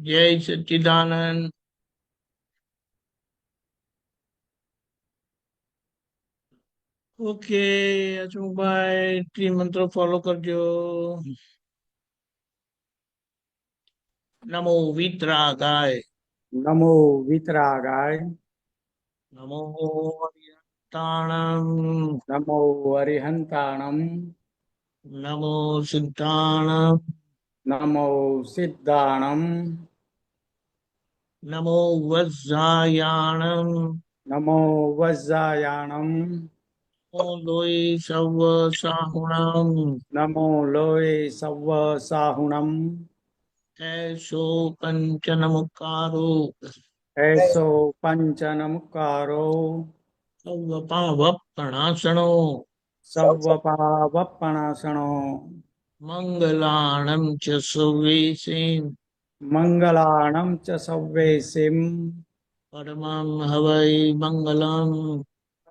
જય સચ્ચિદાનંદ. ઓકે અશોકભાઈ, ત્રિમંત્રો ફોલો કરજો. નમો વિતરાગાય, નમો વિતરાગાય, નમો અરિહંતાણમ, નમો અરિહંતાણમ, નમો સિદ્ધાણમ, નમો સિદ્ધાણમ, નમો વજ્જાયાણમ, નમો વજ્જાયાણમ, નમો લોય સવ સાહુણમ, નમો લોય સવ્વ સાહુણમ, એસો પંચનમુકારો, એસો પંચનમુકારો, સવ પાવપણાસણો, સવ્વ પાવપણાસણો, મંગલાણમ ચ સવેસીમ, મંગલાણમ ચ સવ્વેસિમ, પરમં હવૈ મંગલમ.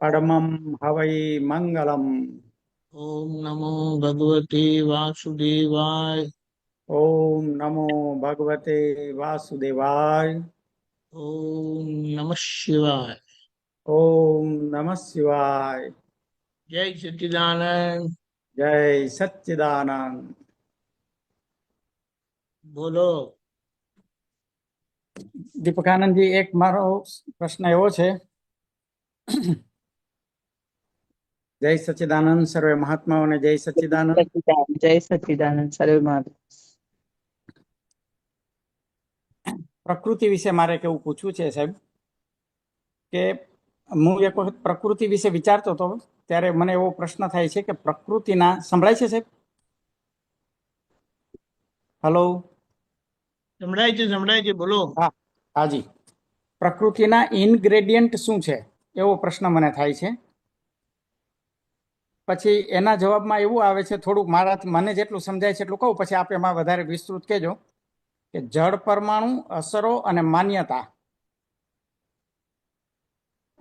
પરમં હવૈ મંગલમ. ઓમ નમો ભગવતે વાસુદેવાય. ઓમ નમો ભગવતે વાસુદેવાય. ઓમ નમઃ શિવાય. ઓમ નમઃ શિવાય. જય સચ્ચિદાનંદ. જય સચ્ચિદાનંદ. બોલો. દીપકાનંદજી, એક મારો પ્રશ્ન એવો છે. જય સચ્ચિદાનંદ સર્વે મહાત્માઓને જય સચ્ચિદાનંદ. જય સચ્ચિદાનંદ સર્વે મહાત્મા. પ્રકૃતિ વિશે મારે કેવું પૂછવું છે સાહેબ, કે હું એક વખત પ્રકૃતિ વિશે વિચારતો હતો ત્યારે મને એવો પ્રશ્ન થાય છે કે પ્રકૃતિના, સંભળાય છે સાહેબ? હલો. સંભળાય છે બોલો. હા, હાજી. પ્રકૃતિના ઇન્ગ્રેડિયન્ટ શું છે એવો પ્રશ્ન મને થાય છે. પછી એના જવાબમાં એવું આવે છે, થોડુંક મને જેટલું સમજાય છે એટલું કહું, પછી આપ એમાં વધારે વિસ્તૃત કહેજો કે જળ પરમાણુ, અસરો અને માન્યતા.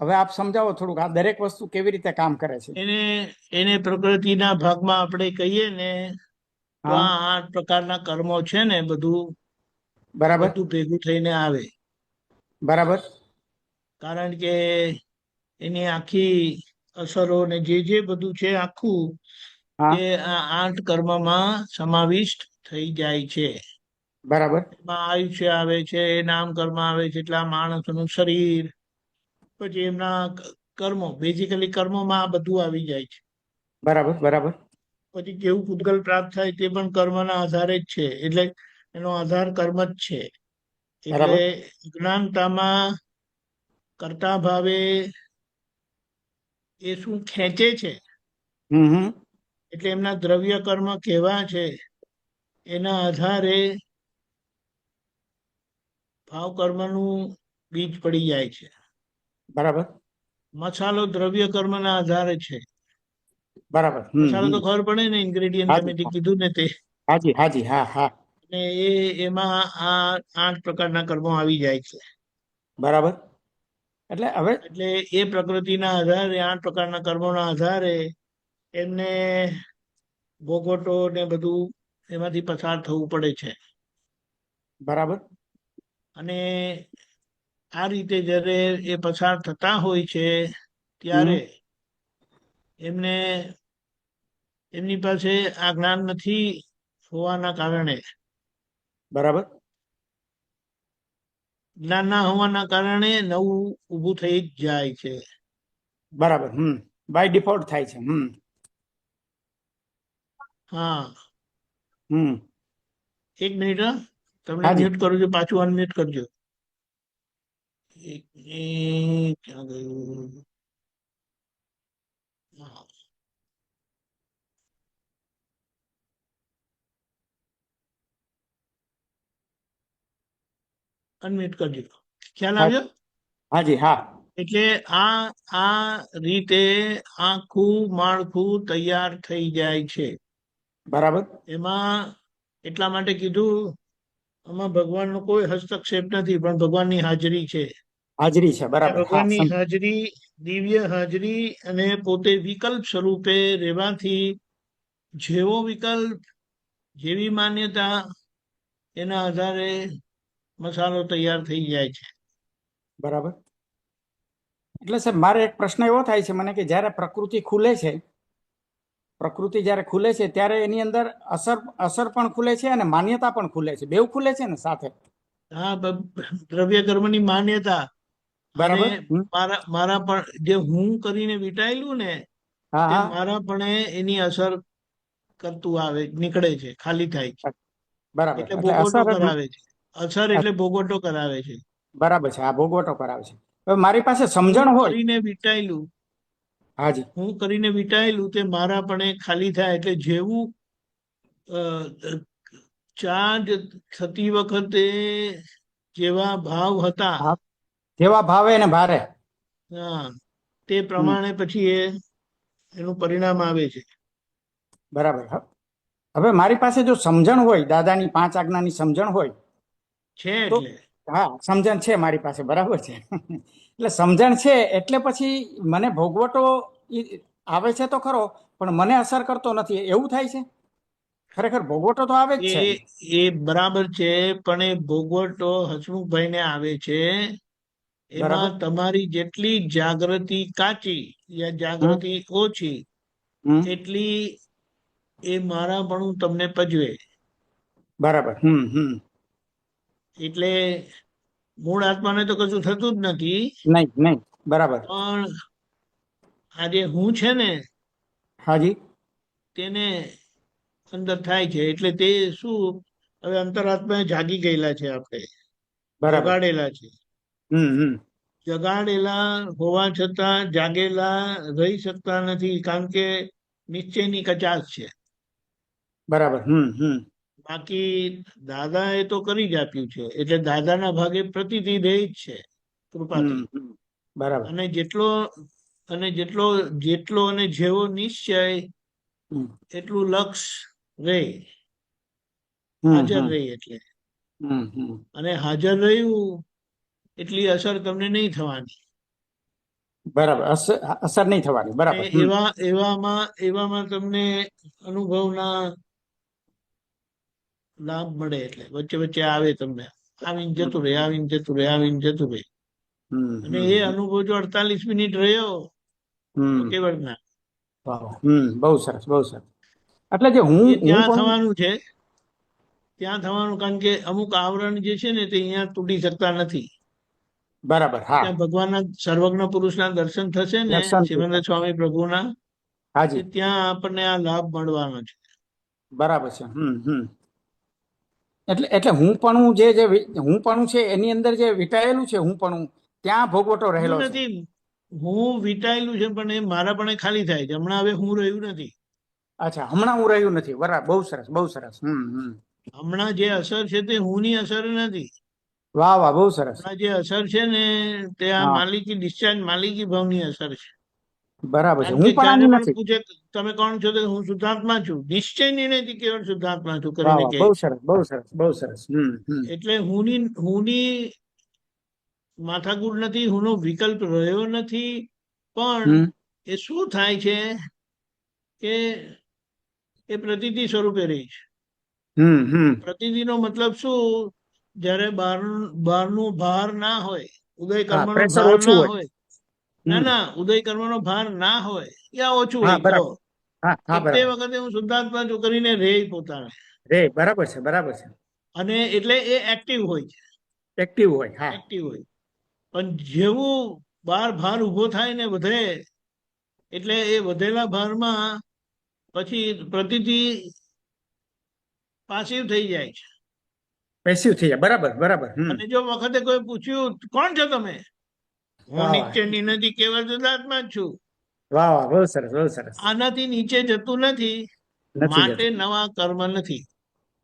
હવે આપ સમજાવો થોડુંક, આ દરેક વસ્તુ કેવી રીતે કામ કરે છે. એને પ્રકૃતિના ભાગમાં આપણે કહીએ ને તો હા, આ 8 પ્રકારના કર્મો છે ને, બધું બરાબર ભેગું થઈને આવે. બરાબર. કારણ કે એની આખી અસરો ને જે બધું છે આખું, હા, તે આ 8 કર્મમાં સમાવિષ્ટ થઈ જાય છે. બરાબર એમાં આયુષ્ય આવે છે, નામ કર્મ આવે છે, એટલે આ માણસનું શરીર, પછી એમના કર્મો, બેઝિકલી કર્મોમાં આ બધું આવી જાય છે. બરાબર બરાબર. પછી કેવું પૂતગલ પ્રાપ્ત થાય તે પણ કર્મના આધારે જ છે, એટલે એનો આધાર કર્મ જ છે. એટલે બરાબર. જ્ઞાનતામાં કરતા ભાવે એ શું ખેંચે છે, હમ. એટલે એમના દ્રવ્ય કર્મ કેવા છે એના આધારે ભાવ કર્મનું બીજ પડી જાય છે. બરાબર મસાલો દ્રવ્ય કર્મના આધારે છે. બરાબર. મસાલો તો ખબર પડે ને, ઇન્ગ્રેડિયન્ટ તમે હાજી જે કીધું ને તે. હાજી હાજી. હા હા. અને એમાં આ 8 પ્રકારના કર્મો આવી જાય છે. બરાબર. એટલે હવે એટલે એ પ્રકૃતિના આધારે, 8 પ્રકારના કર્મોના આધારે એમને ભોગવટો ને બધું એમાંથી પસાર થવું પડે છે. બરાબર. અને આ રીતે જ્યારે એ પસાર થતા હોય છે હમ. ત્યારે એમને, એમની પાસે આ જ્ઞાન નથી હોવાના કારણે, બરાબર જ્ઞાન ના હોવાના કારણે નવું ઊભું થઈ જ જાય છે. બરાબર. બાય ડિફોલ્ટ થાય છે. હા. હમ. 1 મિનિટ, તમને હાજી. મ્યુટ કરું છું, પાછું અનમ્યુટ કરજો. 1 મિનિટ, ક્યાં ગયું? હા. અનમ્યુટ કરજો. ખ્યાલ આવ્યો? હાજી હા. એટલે આ રીતે આખું માળખું તૈયાર થઈ જાય છે. બરાબર એમાં એટલા માટે કીધું, આમાં ભગવાનનો કોઈ હસ્તક્ષેપ નથી, પણ ભગવાનની હાજરી છે. હાજરી છે. બરાબર. હા. ભગવાનની હાજરી, દિવ્ય હાજરી, અને પોતે વિકલ્પ સ્વરૂપે રહેવાથી જેવો વિકલ્પ, જેવી માન્યતા, એના આધારે મસાલો તૈયાર થઈ જાય છે. બરાબર. એટલે સાહેબ મારે એક પ્રશ્ન એવો થાય છે મને કે જ્યારે પ્રકૃતિ ખુલે છે, પ્રકૃતિ જ્યારે ખુલે છે ત્યારે એની અંદર અસર અસર પણ ખુલે છે અને માન્યતા પણ ખુલે છે, બેવ ખુલે છે ને સાથે. હા, દ્રવ્ય કર્મની માન્યતા અને બરાબર. મારા પણ જે હું કરીને વીટાયેલું ને હા તે હા. મારા પણ એની અસર કરતું આવે, નીકળે છે, ખાલી થાય છે, બરાબર. એટલે એટલે ભોગવટો અસર જ. કરાવે છે. અસર એટલે ભોગવટો કરાવે છે. બરાબર છે. આ ભોગવટો કરાવે છે. હવે મારી પાસે હું સમજણ હોય. કરીને વીટાયેલું હાજી. હું કરીને વીટાયેલું તે મારા પણ ખાલી થાય. એટલે જેવું અ, ચા થતી વખતે જેવા ભાવ હતા, હા. જેવા ભાવે ને ભારે. હા, તે હમ. પ્રમાણે પછી એનું પરિણામ આવે છે. બરાબર. હવે મારી પાસે જો સમજણ હોય, દાદાની 5 આજ્ઞાની સમજણ હોય છે તો. એટલે હા, સમજણ છે મારી પાસે, બરાબર છે. એટલે સમજણ છે એટલે પછી મને ભોગવટો આવે છે તો ખરો, પણ મને અસર કરતો નથી, એવું થાય છે. ખરેખર ભોગવટો તો આવે જ એ છે. એ બરાબર છે, પણ એ ભોગવટો હસમુખભાઈને આવે છે. બરાબર. એમાં તમારી જેટલી જાગૃતિ કાચી યા હમ જાગૃતિ ઓછી હમ. એટલી એ મારાપણું તમને પજવે. બરાબર. હમ હમ. એટલે મૂળ આત્માને તો કશું થતું જ નથી, નહીં નહીં. બરાબર. પણ આ જે હું છે ને હાજી. તેને અંદર થાય છે. એટલે તે શું, હવે અંતરાત્મા જાગી ગયેલા છે, આપણે બરાબર. જગાડેલા છે. હમ હમ. જગાડેલા હોવા છતાં જાગેલા રહી શકતા નથી, કારણ કે નિશ્ચયની કચાશ છે. બરાબર. હમ હમ. બાકી દાદા એ તો કરી જ આપ્યું છે, એટલે દાદાના ભાગે પ્રતિથી રહે જ છે હમ કૃપાથી. હમ. બરાબર. અને જેટલો જેટલો અને જેવો નિશ્ચય હમ એટલું લક્ષ રહે, હમ હાજર હમ રહે. એટલે હમ હમ. અને હાજર રહ્યું એટલી અસર તમને નહીં થવાની. બરાબર. અસર નહીં થવાની. અને બરાબર. હમ. એવામાં તમને અનુભવના લાભ મળે. એટલે વચ્ચે વચ્ચે આવે, તમને આવીને જતું રહે, આવીને જતું રહે, આવીને જતું રહે. હમ અને હમ એ હમ. અનુભવ જો 48 મિનિટ રહ્યો તો હમ. કેવળ ના. વાહ. હમ. બહુ સરસ, બહુ સરસ. એટલે જે એ હું ત્યાં પણ. થવાનું છે, ત્યાં થવાનું, કારણ કે અમુક આવરણ જે છે ને તે અહીંયા તૂટી શકતા નથી. બરાબર. હા. ત્યાં ભગવાનના સર્વજ્ઞ પુરુષના દર્શન થશે ને, દર્શન શિવાનંદ સ્વામી પ્રભુના, તે હાજી. ત્યાં આપણને આ લાભ મળવાનો છે. બરાબર છે. હમ હમ. એટલે હું પણ હું પણ છે એની અંદર જે વિટાયેલું છે, હું પણ ત્યાં ભોગવટો હું રહેલો છે. નથી, હું વીટાયેલું છે, પણ એ મારા પણ ખાલી થાય છે. હમણાં હવે હું રહ્યું નથી. અચ્છા, હમણાં હું રહ્યું નથી. બરાબર. બહુ સરસ, બહુ સરસ. હમ હમ. હમણાં જે અસર છે તે હુંની અસર નથી. વાહ વાહ, બહુ સરસ. હમણાં જે અસર છે ને તે આ હા. માલિકી ડિસ્ચાર્જ, માલિકી ભાવની અસર છે. બરાબર છે. કારણ કે હું પણ ક્યારે આની પણ નથી. પૂછે તમે કોણ છો, તો હું શુદ્ધાત્મા છું. નિશ્ચય નિર્ણયથી કેવળ શુદ્ધાત્મા છું વાહ કરીને વાહ, કહે બહુ છે. સરસ, બહુ સરસ, બહુ સરસ. હમ હમ. એટલે હુંની માથાકૂટ નથી, હુંનો વિકલ્પ રહ્યો નથી. પણ હમ એ શું થાય છે કે એ પ્રતીતિ સ્વરૂપે રહી છે. હમ હમ. પ્રતીતિનો મતલબ શું? જ્યારે બહારનું ભાર ના હોય, ઉદય હા, કર્મનો પ્રેશર ભાર ઓછું ના હોય. હોય. ના હમ. ના, ઉદય કર્મનો ભાર ના હોય યા ઓછું હા, હોય, તો બરાબર. હા તો હા, તે બરાબર. વખતે હું શુદ્ધાત્મા છું કરીને રે પોતાને. રે. બરાબર છે, બરાબર છે. અને એટલે એ એક્ટિવ હોય છે, એક્ટિવ હોય. હા. એક્ટિવ હોય. પણ જેવું ભાર ઉભો થાય ને વધે, એટલે એ વધેલા ભારમાં પછી પ્રતીતિ પાસિવ થઈ જાય છે. પેસિવ થઈ જાય. બરાબર, બરાબર. હમ. અને જો વખતે કોઈ પૂછ્યું કોણ છો તમે, હું વાહ વાહ, નિશ્ચયની નથી, કેવળ શુદ્ધાત્મા જ છું. વાહ વાહ, બહુ સરસ, બહુ સરસ. આનાથી નીચે જતું નથી, નથી માટે જતું. નવા કર્મ નથી.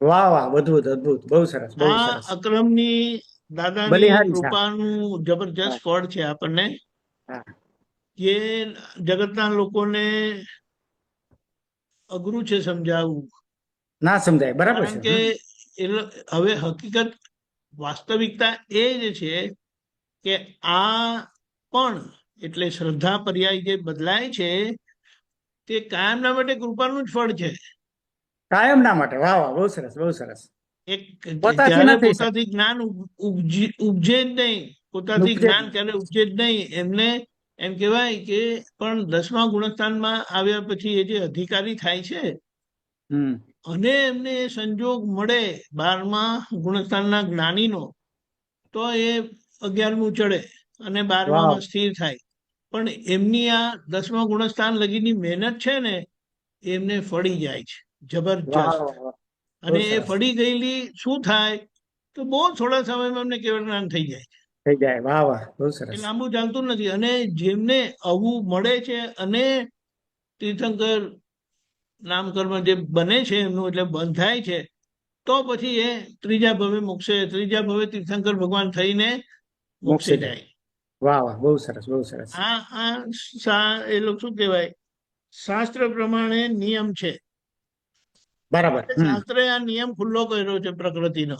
વાહ વાહ, અદભુત, અદભુત. બહુ સરસ, બહુ આ સરસ. અક્રમની દાદાની બલિહારી છે. કૃપાનું જબરજસ્ત હા ફળ છે આપણને, હા. જે જગતના લોકોને અઘરું છે સમજાવવું. ના સમજાય. બરાબર છે. કારણ કે હવે હકીકત, વાસ્તવિકતા એ જ છે કે આ પણ, એટલે શ્રદ્ધા પર્યાય જે બદલાય છે તે કાયમના માટે કૃપાનું જ ફળ છે. કાયમ ના માટે. વાહ વાહ, બહુ સરસ, બહુ સરસ. એક પોતાથી જ્યારે નથી સાહેબ. પોતાથી જ્ઞાન ઉપજે જ નહીં, પોતાથી ઉપજે જ જ્ઞાન નહીં. ક્યારે ઉપજે જ નહીં. એમને એમ કહેવાય કે પણ 10મા ગુણસ્થાનમાં આવ્યા પછી એ જે અધિકારી થાય છે હમ અને એમને એ સંજોગ મળે 12મા ગુણસ્થાનના જ્ઞાનીનો, તો એ 11મું ચડે અને વાહ 12મામાં સ્થિર થાય. પણ એમની આ 10મા ગુણસ્થાન લગીની મહેનત છે ને, એમને ફળી જાય છે વાહ જબરજસ્ત. વાહ વાહ. બહુ અને એ સરસ ફળી ગયેલી શું થાય, તો બહુ થોડા સમયમાં એમને કેવળ જ્ઞાન થઈ જાય. થઈ જાય. વાહ વાહ, બહુ એ સરસ. લાંબુ ચાલતું નથી. અને જેમને આવું મળે છે અને તીર્થંકર નામકર્મ જે બને છે એમનું, એટલે બંધાય છે, તો પછી એ ત્રીજા ભવે મોક્ષે, ત્રીજા ભવે તીર્થંકર ભગવાન થઈને મોક્ષે મોક્ષે જાય. જાય. વાહ વાહ, બહુ સરસ, બહુ સરસ. એ લોકો શું કહેવાય, શાસ્ત્ર પ્રમાણે નિયમ છે. બરાબર. શાસ્ત્રે આ નિયમ ખુલ્લો કર્યો છે પ્રકૃતિનો.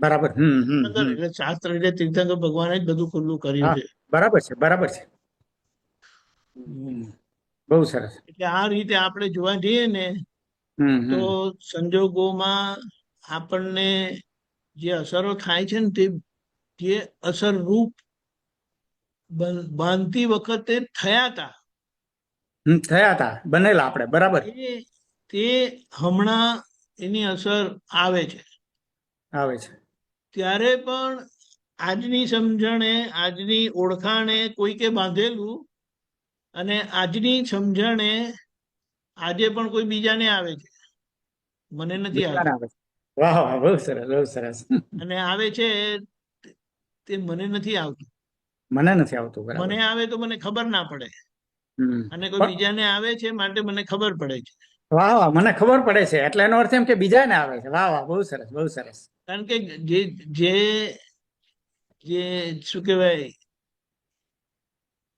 બરાબર. એટલે શાસ્ત્ર એટલે તીર્થંકર ભગવાને જ બધું ખુલ્લું કર્યું હા, છે. બરાબર છે, બરાબર છે. બહુ સરસ. એટલે આ રીતે આપણે જોવા જઈએ ને, તો હમ સંજોગોમાં આપણને જે અસરો થાય છે ને, તે જે અસરરૂપ બાંધતી વખતે થયા હતા, થયા હતા, બનેલા આપણે. બરાબર. તે હમણાં એની અસર આવે છે. આવે છે. ત્યારે પણ આજની સમજણે, આજની ઓળખાણે કોઈકે બાંધેલું, અને આજની સમજણે આજે પણ કોઈ બીજાને આવે છે, મને નથી બિચારા આવતું. આવે છે. વાહ વાહ, બહુ સરસ, બહુ સરસ. અને આવે છે તે મને નથી આવતું. મને નથી આવતું. બરાબર. મને આવે તો મને ખબર ના પડે, હમ અને કોઈ પણ બીજાને આવે છે માટે મને ખબર પડે છે. વાહ વાહ, મને ખબર પડે છે એટલે એનો અર્થ એમ કે બીજાને આવે છે. વાહ વાહ, બહુ સરસ, બહુ સરસ. કારણ કે જે જે જે શું કહેવાય,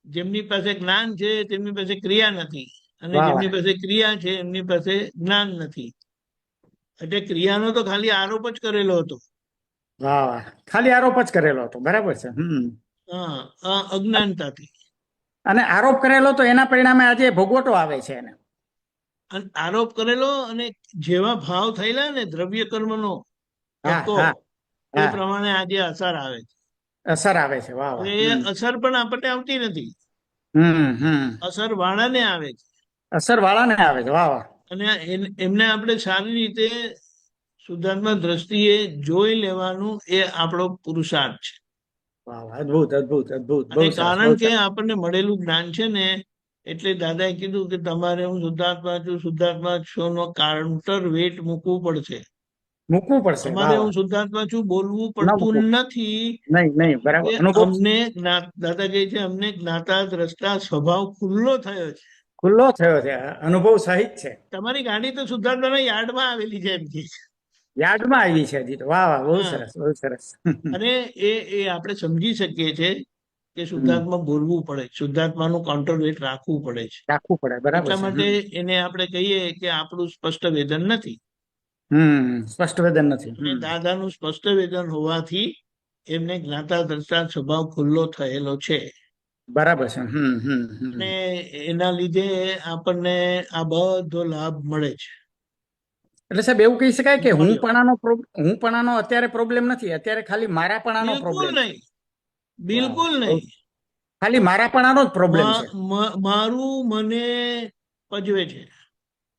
જેમની પાસે જ્ઞાન છે તેમની પાસે ક્રિયા નથી, અને વાહ વાહ, જેમની પાસે ક્રિયા છે એમની પાસે જ્ઞાન નથી. એટલે ક્રિયાનો તો ખાલી આરોપ જ કરેલો હતો. વાહ વાહ, ખાલી આરોપ જ કરેલો હતો. બરાબર છે. અજ્ઞાનતાથી. અને આરોપ કરેલો તો એના પરિણામે આજે ભોગવટો આવે છે એને. આરોપ કરેલો, અને જેવા ભાવ થયેલા ને દ્રવ્ય કર્મનો હા ધક્કો, હા એ હા, પ્રમાણે આજે અસર આવે છે. અસર આવે છે. વાહ વાહ. એટલે એ અસર પણ આપણને આવતી નથી, હમ અસર વાળાને આવે છે. અસર વાળાને આવે છે. વાહ વાહ. અને એમને આપણે સારી રીતે શુદ્ધાત્મા દ્રષ્ટિએ જોઈ લેવાનું, એ આપણો પુરુષાર્થ છે. વાહ વાહ, અદભુત, અદભુત, અદભુત. બહુ અને સરસ, બહુ કારણ કે સરસ. આપણને મળેલું જ્ઞાન છે ને, એટલે દાદાએ કીધું કે તમારે હું શુદ્ધાત્મા છું, શુદ્ધાત્મા છો નો કાઉન્ટર વેટ મૂકવું પડશે. મૂકવું પડશે. તમારે વાહ હું વાહ. શુદ્ધાત્મા છું બોલવું ન પડતું મૂકવું. નથી. નહીં નહીં, બરાબર. કે અનુભવ અમને દાદા કહે છે, અમને જ્ઞાતા દ્રષ્ટા સ્વભાવ ખુલ્લો થયો છે. ખુલ્લો થયો છે, અનુભવ સહિત છે. તમારી ગાડી તો શુદ્ધાત્માના યાર્ડમાં આવેલી છે એમ કે. યાદમાં આવી છે હજી તો. વાહ વાહ, બહુ હા. સરસ, બહુ સરસ. અને એ આપણે સમજી શકીએ છીએ કે હમ, શુદ્ધાત્મા બોલવું પડે, શુદ્ધાત્માનું કાઉન્ટર વેટ રાખવું પડે છે. રાખવું પડે. બરાબર એટલા છે. માટે એને આપણે કહીએ કે આપણું સ્પષ્ટ વેદન નથી. સ્પષ્ટ વેદન નથી. અને દાદાનું સ્પષ્ટ વેદન હોવાથી એમને જ્ઞાતા દ્રષ્ટા સ્વભાવ ખુલ્લો થયેલો છે. બરાબર છે. અને એના લીધે આપણને આ બધો લાભ મળે છે. એટલે સાહેબ એવું કહી શકાય કે મળ્યો. હું પણાનો અત્યારે પ્રોબ્લેમ નથી, અત્યારે ખાલી મારા પણાનો બિલકુલ પ્રોબ્લેમ છે. નહીં, વાહ વાહ, બિલકુલ બહુ. નહીં. ખાલી મારા પણાનો જ પ્રોબ્લેમ છે. મારું મને પજવે છે,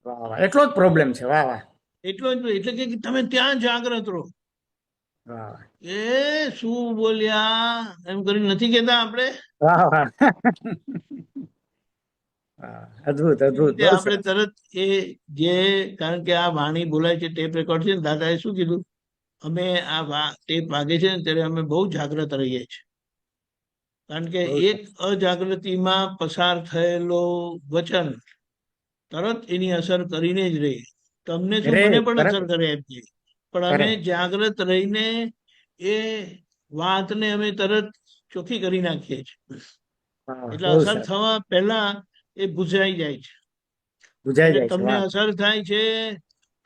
વાહ વાહ, એટલો જ પ્રોબ્લેમ છે. વાહ વાહ. એટલો જ. એટલે કે તમે ત્યાં જાગ્રત રહો. વાહ એ શું બોલ્યા એમ કરી નથી કેતા આપણે. વાહ વાહ. અદભુત, એ અદભુત, રીતે બહુ આપણે સરસ. તરત એ જે, કારણ કે આ વાણી બોલાય છે, ટેપ રેકોર્ડ છે ને, દાદાએ શું કીધું, અમે ટેપ વાગે છે ને ત્યારે અમે બહુ જાગ્રત રહીએ છીએ. કારણ કે બહુ એક સરસ. અજાગૃતિમાં પસાર થયેલો વચન તરત એની અસર કરીને જ રહે. તમને શું, રે, મને પણ અસર બરાબર. કરે એમ છે. પણ અમે કરે. જાગ્રત રહીને એ વાતને અમે તરત ચોખ્ખી કરી નાખીએ છીએ. વાહ વાહ, એટલે બહુ અસર સરસ. થવા પહેલા એ ભૂસાઈ જાય છે. બુજાઈ અને જાય છે. તમને વાહ. અસર થાય છે,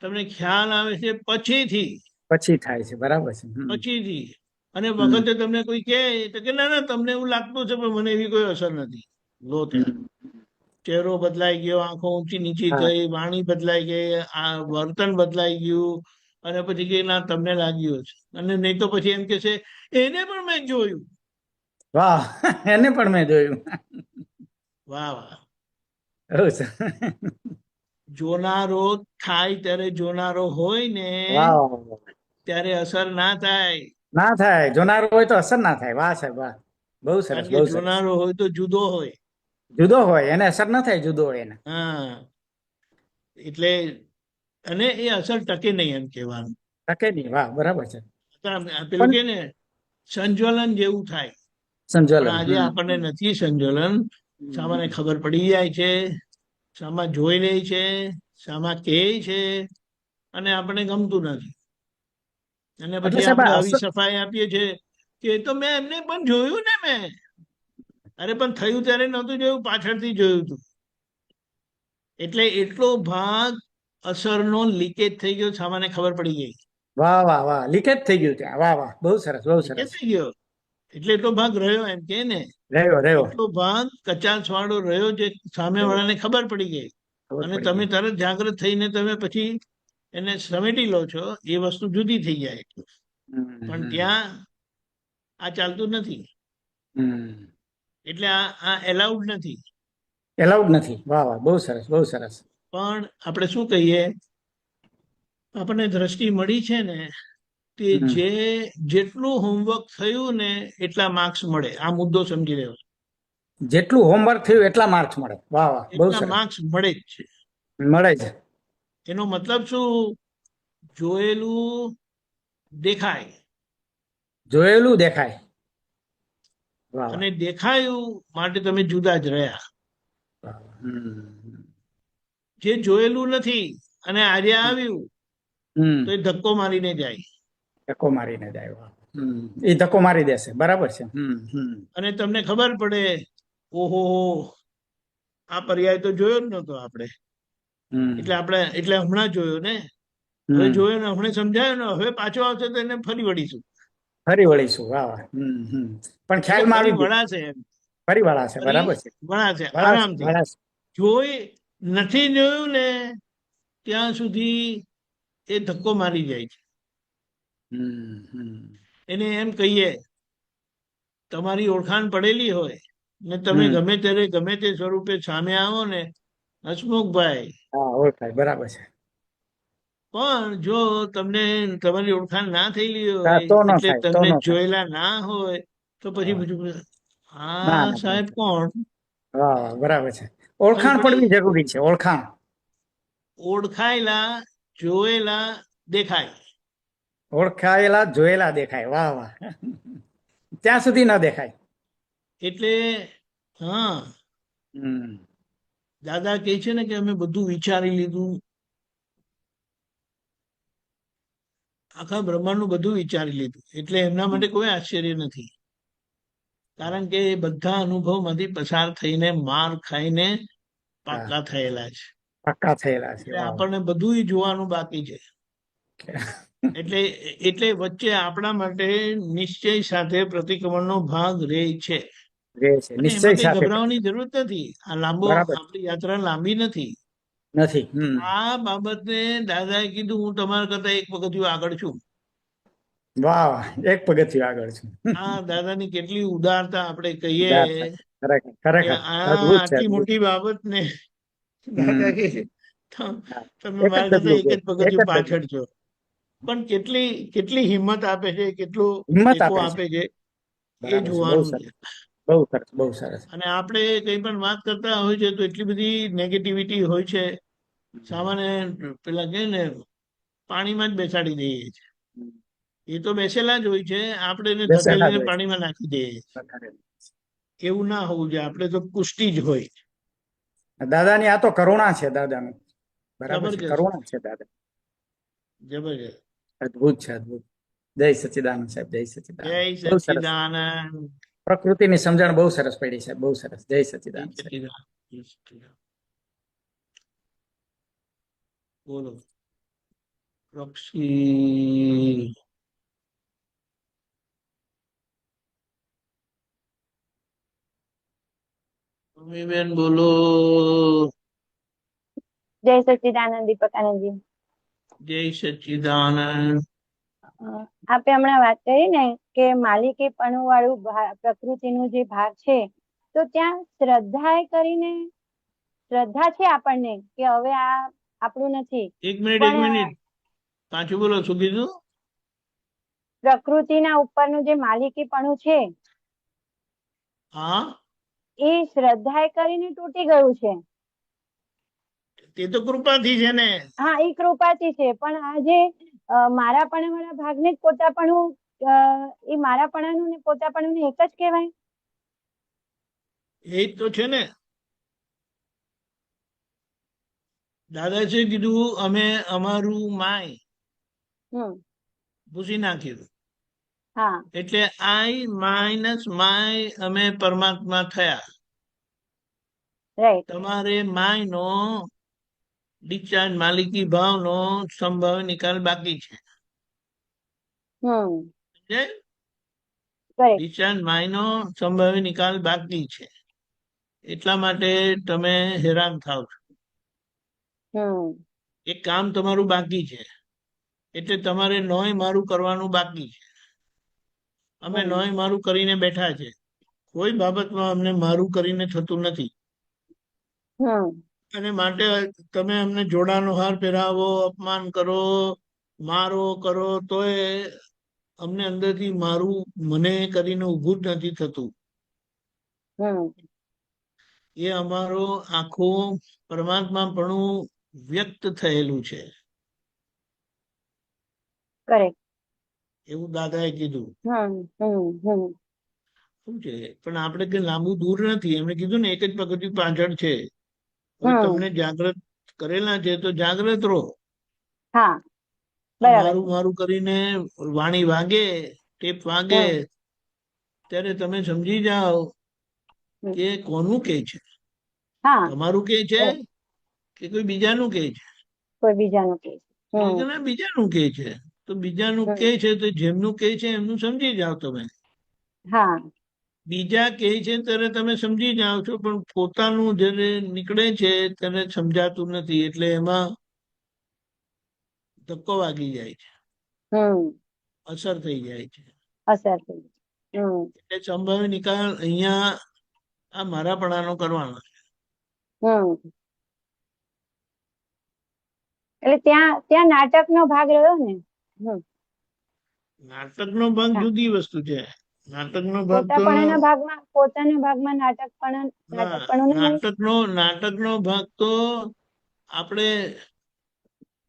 તમને ખ્યાલ આવે છે પછીથી. પછી થાય છે. બરાબર છે. પછીથી. અને હમ વખતે તમને કોઈ કહે તો કે ના ના, તમને એવું લાગતું છે પણ મને એવી કોઈ અસર નથી. લો ત્યાં હમ. ચહેરો બદલાઈ ગયો, આંખો ઊંચી નીચી હા. થઈ, વાણી બદલાઈ ગઈ, આ વર્તન બદલાઈ ગયું, અને પછી કે ના તમને લાગ્યું છે, અને નહીં તો પછી એમ કે છે એને પણ મેં જોયું. વાહ એને પણ મેં જોયું. વાહ વાહ. બહુ સરસ. જોનારો થાય ત્યારે જોનારો હોય ને વાહ વાહ વાહ. ત્યારે અસર ના થાય, ના થાય, જોનારો હોય તો અસર ના થાય. વાહ સાહેબ વાહ, બહુ સરસ કારણ કે બહુ સરસ. જોનારો હોય તો જુદો હોય. જુદો હોય એને અસર ના થાય, જુદો હોય એને. હા, એટલે અને એ અસર ટકે નહીં એમ કહેવાનું. ટકે નહીં. વાહ બરાબર છે. પેલું પણ કે ને સંજ્વલન જેવું થાય. પણ સંજોલન. આજે આપણને નથી સંજ્વલન. સામાને ખબર પડી જાય છે, સામા જોઈ લે છે, સામા કહે છે, અને આપણને ગમતું નથી. અને એટલે પછી સાહેબ આપણે આ આવી સફાઈ આપીએ છીએ કે એ તો મેં એમને પણ જોયું ને મેં. અરે પણ થયું ત્યારે નહોતું જોયું, પાછળથી જોયું હતું. એટલે એટલો ભાગ અસરનો લીકેજ થઈ ગયો, સામાને ખબર પડી ગઈ. વાહ વાહ વાહ, લીકેજ થઈ ગયું ત્યાં. વાહ વાહ, બહુ સરસ બહુ લીકેજ સરસ. થઈ ગયો એટલે એટલો ભાગ રહ્યો એમ કે ને. રહ્યો રહ્યો. એટલો ભાગ કચાશ વાળો રહ્યો જે સામેવાળાને ખબર પડી ગઈ. ખબર અને પડી તમે ગઈ. તરત જાગૃત થઈને તમે પછી એને સમેટી લો છો, એ વસ્તુ જુદી થઈ જાય. પણ ત્યાં આ ચાલતું નથી. એટલે આ એલાઉડ નથી. એલાઉડ નથી. વાહ વાહ, બહુ સરસ બહુ સરસ. પણ આપણે શું કહીએ, આપણને દ્રષ્ટિ મળી છે ને તે હમ. જેટલું હોમવર્ક થયું ને એટલા માર્ક્સ મળે. આ મુદ્દો સમજી લેવો. જેટલું હોમવર્ક થયું એટલા માર્ક્સ મળે. વાહ વાહ, બહુ એટલા સરસ. માર્ક્સ મળે જ છે. મળે છે. એનો મતલબ શું? જોયેલું દેખાય જોયેલું દેખાય. વાહ વાહ અને દેખાયું માટે તમે જુદા જ રહ્યા. વાહ વાહ. હમ. જે જોયેલું નથી અને આજે આવ્યું તો હમ. એ ધક્કો મારીને જાય. ધક્કો મારીને જાય. વાહ. એ ધક્કો મારી દેશે. બરાબર છે. અને તમને ખબર પડે, ઓહો આ પર્યાય તો જોયો જ નહોતો આપણે. હમ. એટલે હમણાં જોયો ને. હવે હમ. જોયો ને હમણાં સમજાયો ને, હવે પાછો આવશે તો એને ફરી વળીશું. ફરી વળીશું. વાહ વાહ. પણ એટલે ખ્યાલમાં ફરી આવી ગયું. વળાશે એમ. ફરી વળાશે. ફરી બરાબર છે. વળાશે વળાશે આરામથી. વળાશે. જોઈ નથી જોયું ને ત્યાં સુધી એ ધક્કો મારી જાય છે. એને એમ કહીએ, તમારી ઓળખાણ પડેલી હોય ને તમે હમ. ગમે ત્યારે ગમે તે સ્વરૂપે સામે આવો ને, હસમુખભાઈ, હા, ઓળખાય. બરાબર છે. પણ જો તમને તમારી ઓળખાણ ના થયેલી હા, હોય, તો ન એટલે થાય તો તમને ન થાય. જોયેલા ના હોય, તો પછી હા. બીજું ના આ ના ના. સાહેબ કોણ? વાહ વાહ, બરાબર છે. ખબર ઓળખાણ પડી? પડવી જરૂરી છે. ઓળખાણ. ઓળખાયેલા જોયેલા દેખાય. ઓળખાયેલા જોયેલા દેખાય. વાહ વાહ. ત્યાં સુધી ન દેખાય. એટલે હા, હમ. દાદા કહે છે ને કે અમે બધું વિચારી લીધું, આખા બ્રહ્માંડનું બધું વિચારી લીધું. એટલે એમના માટે કોઈ આશ્ચર્ય નથી. કારણ કે એ બધા અનુભવમાંથી પસાર થઈને માર ખાઈને હા, પાક્કા થયેલા છે. પક્કા થયેલા છે. એટલે વાહ વાહ. આપણને બધું જોવાનું બાકી છે. એટલે એટલે વચ્ચે આપણા માટે નિશ્ચય સાથે પ્રતિક્રમણનો ભાગ રહે છે. રહે છે અને નિશ્ચય એમાં કઈ સાથે. ગભરાવાની જરૂર નથી. આ બરાબર આપણી યાત્રા લાંબી નથી. નથી. આ બાબતને દાદાએ કીધું, હું તમારા કરતા એક પગથિયું આગળ છું. વાહ વાહ, એક પગથિયું આગળ છું. આ દાદાની કેટલી ઉદારતા આપણે કહીએ ખરેખર કે ખરેખર આ અદભુત છે. આટલી અદભુત. મોટી બાબતને દાદા હમ. કે હા. તમે એક જ મારા કરતા એક ડગલું જ એક જ પગથિયું ડગલું. પાછળ છો. પણ કેટલી કેટલી હિંમત આપે છે, કેટલું હિંમત ટેકો આપે છે. આપે છે, એ બરાબર છે. બહુ જોવાનું છે. સરસ બહુ સરસ બહુ સરસ. અને આપણે કંઈ પણ વાત કરતા હોય છે તો એટલી બધી નેગેટિવિટી હોય છે. સામાન્ય પેલા કહે ને, પાણીમાં જ બેસાડી દઈએ છે. એ તો બેસેલા જ હોય છે, આપણે એને બેસેલા જ ધકેલીને હોય છે. પાણીમાં નાખી દઈએ. બરાબર. એવું ના હોવું જોઈએ. આપણે તો પુષ્ટિ જ હોય. દાદાની આ તો કરુણા છે. દાદાનું બરાબર છે. જબરજસ્ત કરુણા છે દાદા. જબરજસ્ત. અદભુત છે. અદભુત. જય સચ્ચિદાનંદ સાહેબ. જય જય સચ્ચિદાનંદ. બહુ સરસ. સચ્ચિદાનંદ. પ્રકૃતિની સમજણ બહુ સરસ પડી છે. બહુ સરસ. જય જય સચ્ચિદાનંદ સાહેબ. સચ્ચિદાનંદ. જય સચ્ચિદાનંદ. બોલો પક્ષી. બેન બોલો. જય સચ્ચિદાનંદ દીપકાનંદજી. જય સચ્ચિદાનંદ. આપે હમણાં વાત કરી ને કે માલિકીપણું વાળું પ્રકૃતિનું જે ભાગ છે, તો ત્યાં શ્રદ્ધા કરીને શ્રદ્ધા છે આપણને કે હવે આ આપણું નથી, એક મિનિટ પણ પાછું બોલો, શું કીધું? પ્રકૃતિના ઉપરનું જે માલિકીપણું છે હા, એ શ્રદ્ધા કરીને તૂટી ગયું છે. તે તો કૃપાથી છે ને. હા, એ કૃપાથી છે, પણ આ જે મારાપણા વાળા ભાગને જ પોતાપણું, એ મારાપણાનું ને પોતાપણું એક જ કહેવાય. એ જ તો છે ને. દાદાજીએ કીધું અમે અમારું માય ભૂસી નાખ્યું, હા, એટલે આઈ માઇનસ માય અમે પરમાત્મા થયા. રાઈટ. તમારે માય નો ડિસ્ચાર્જ માલિકી ભાવ નો સંભાવ નિકાલ બાકી છે. કરેક્ટ. ડિસ્ચાર્જ માય નો સંભાવી નિકાલ બાકી છે, એટલા માટે તમે હેરાન થાવ છો. એક કામ તમારું બાકી છે, એટલે તમારે નોય મારું કરવાનું બાકી છે. અમે નોય મારું કરીને બેઠા છે, કોઈ બાબતમાં અમને મારું કરીને થતું નથી. અને માટે તમે અમને જોડાનો હાર પહેરાવો, અપમાન કરો, મારો કરો, તોય અમને અંદરથી મારું મને કરીને ઊભું જ નથી થતું. એ અમારો આખો પરમાત્માપણું વ્યક્ત થયેલું છે, કરેક્ટ. એવું દાદાએ કીધું. શું છે, પણ આપણે કઈ લાંબુ દૂર નથી. એમણે કીધું ને એક જ પગથિયું પાછળ છે. હવે તમને જાગૃત કરેલા છે તો જાગૃત રહો. હા, બરાબર. મારું મારું કરીને વાણી વાગે, ટેપ વાગે, ત્યારે તમે સમજી જાઓ કે કોનું કે છે, તમારું કે છે કે કોઈ બીજાનું કે છે. કોઈ બીજાનું કે છે. બીજાનું કે છે, તો બીજાનું કે છે તો જેમનું કે છે એમનું સમજી જાઓ તમે. હા, બીજા કે છે ત્યારે તમે સમજી જાઓ છો, પણ પોતાનું જયારે નીકળે છે ત્યારે સમજાતું નથી, એટલે એમાં ધક્કો વાગી જાય છે, અસર થઈ જાય છે. અસર થઈ જાય. એટલે સંભાવી નિકાલ અહીંયા આ મારાપણાનો કરવાનો છે. એટલે ત્યાં નાટકનો ભાગ રહ્યો ને. નાટકનો ભાગ જુદી વસ્તુ છે. નાટકનો ભાગ તો પોતાના ભાગમાં નાટકનો ભાગ તો આપણે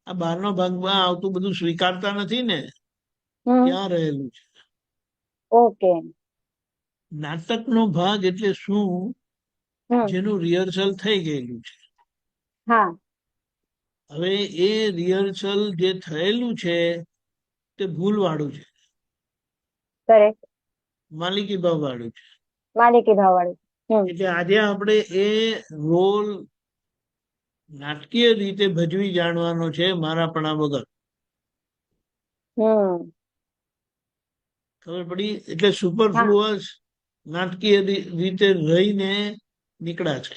આ બહારનો ભાગમાં આવતું બધું સ્વીકારતા નથી ને, ત્યાં રહેલું છે. ઓકે. નાટકનો ભાગ એટલે શું? જેનું રિહર્સલ થઈ ગયેલું છે. હા. હવે એ રિહર્સલ જે થયેલું છે તે ભૂલ વાળું છે. કરેક્ટ. માલિકી ભાવ વાળું છે. માલિકી ભાવ વાળું. એટલે આજે આપણે એ રોલ નાટકીય રીતે ભજવી જાણવાનો છે, મારાપણા વગર. ખબર પડી? એટલે સુપરફ્લુઅસ નાટકીય રીતે રહીને નીકળ્યા છે.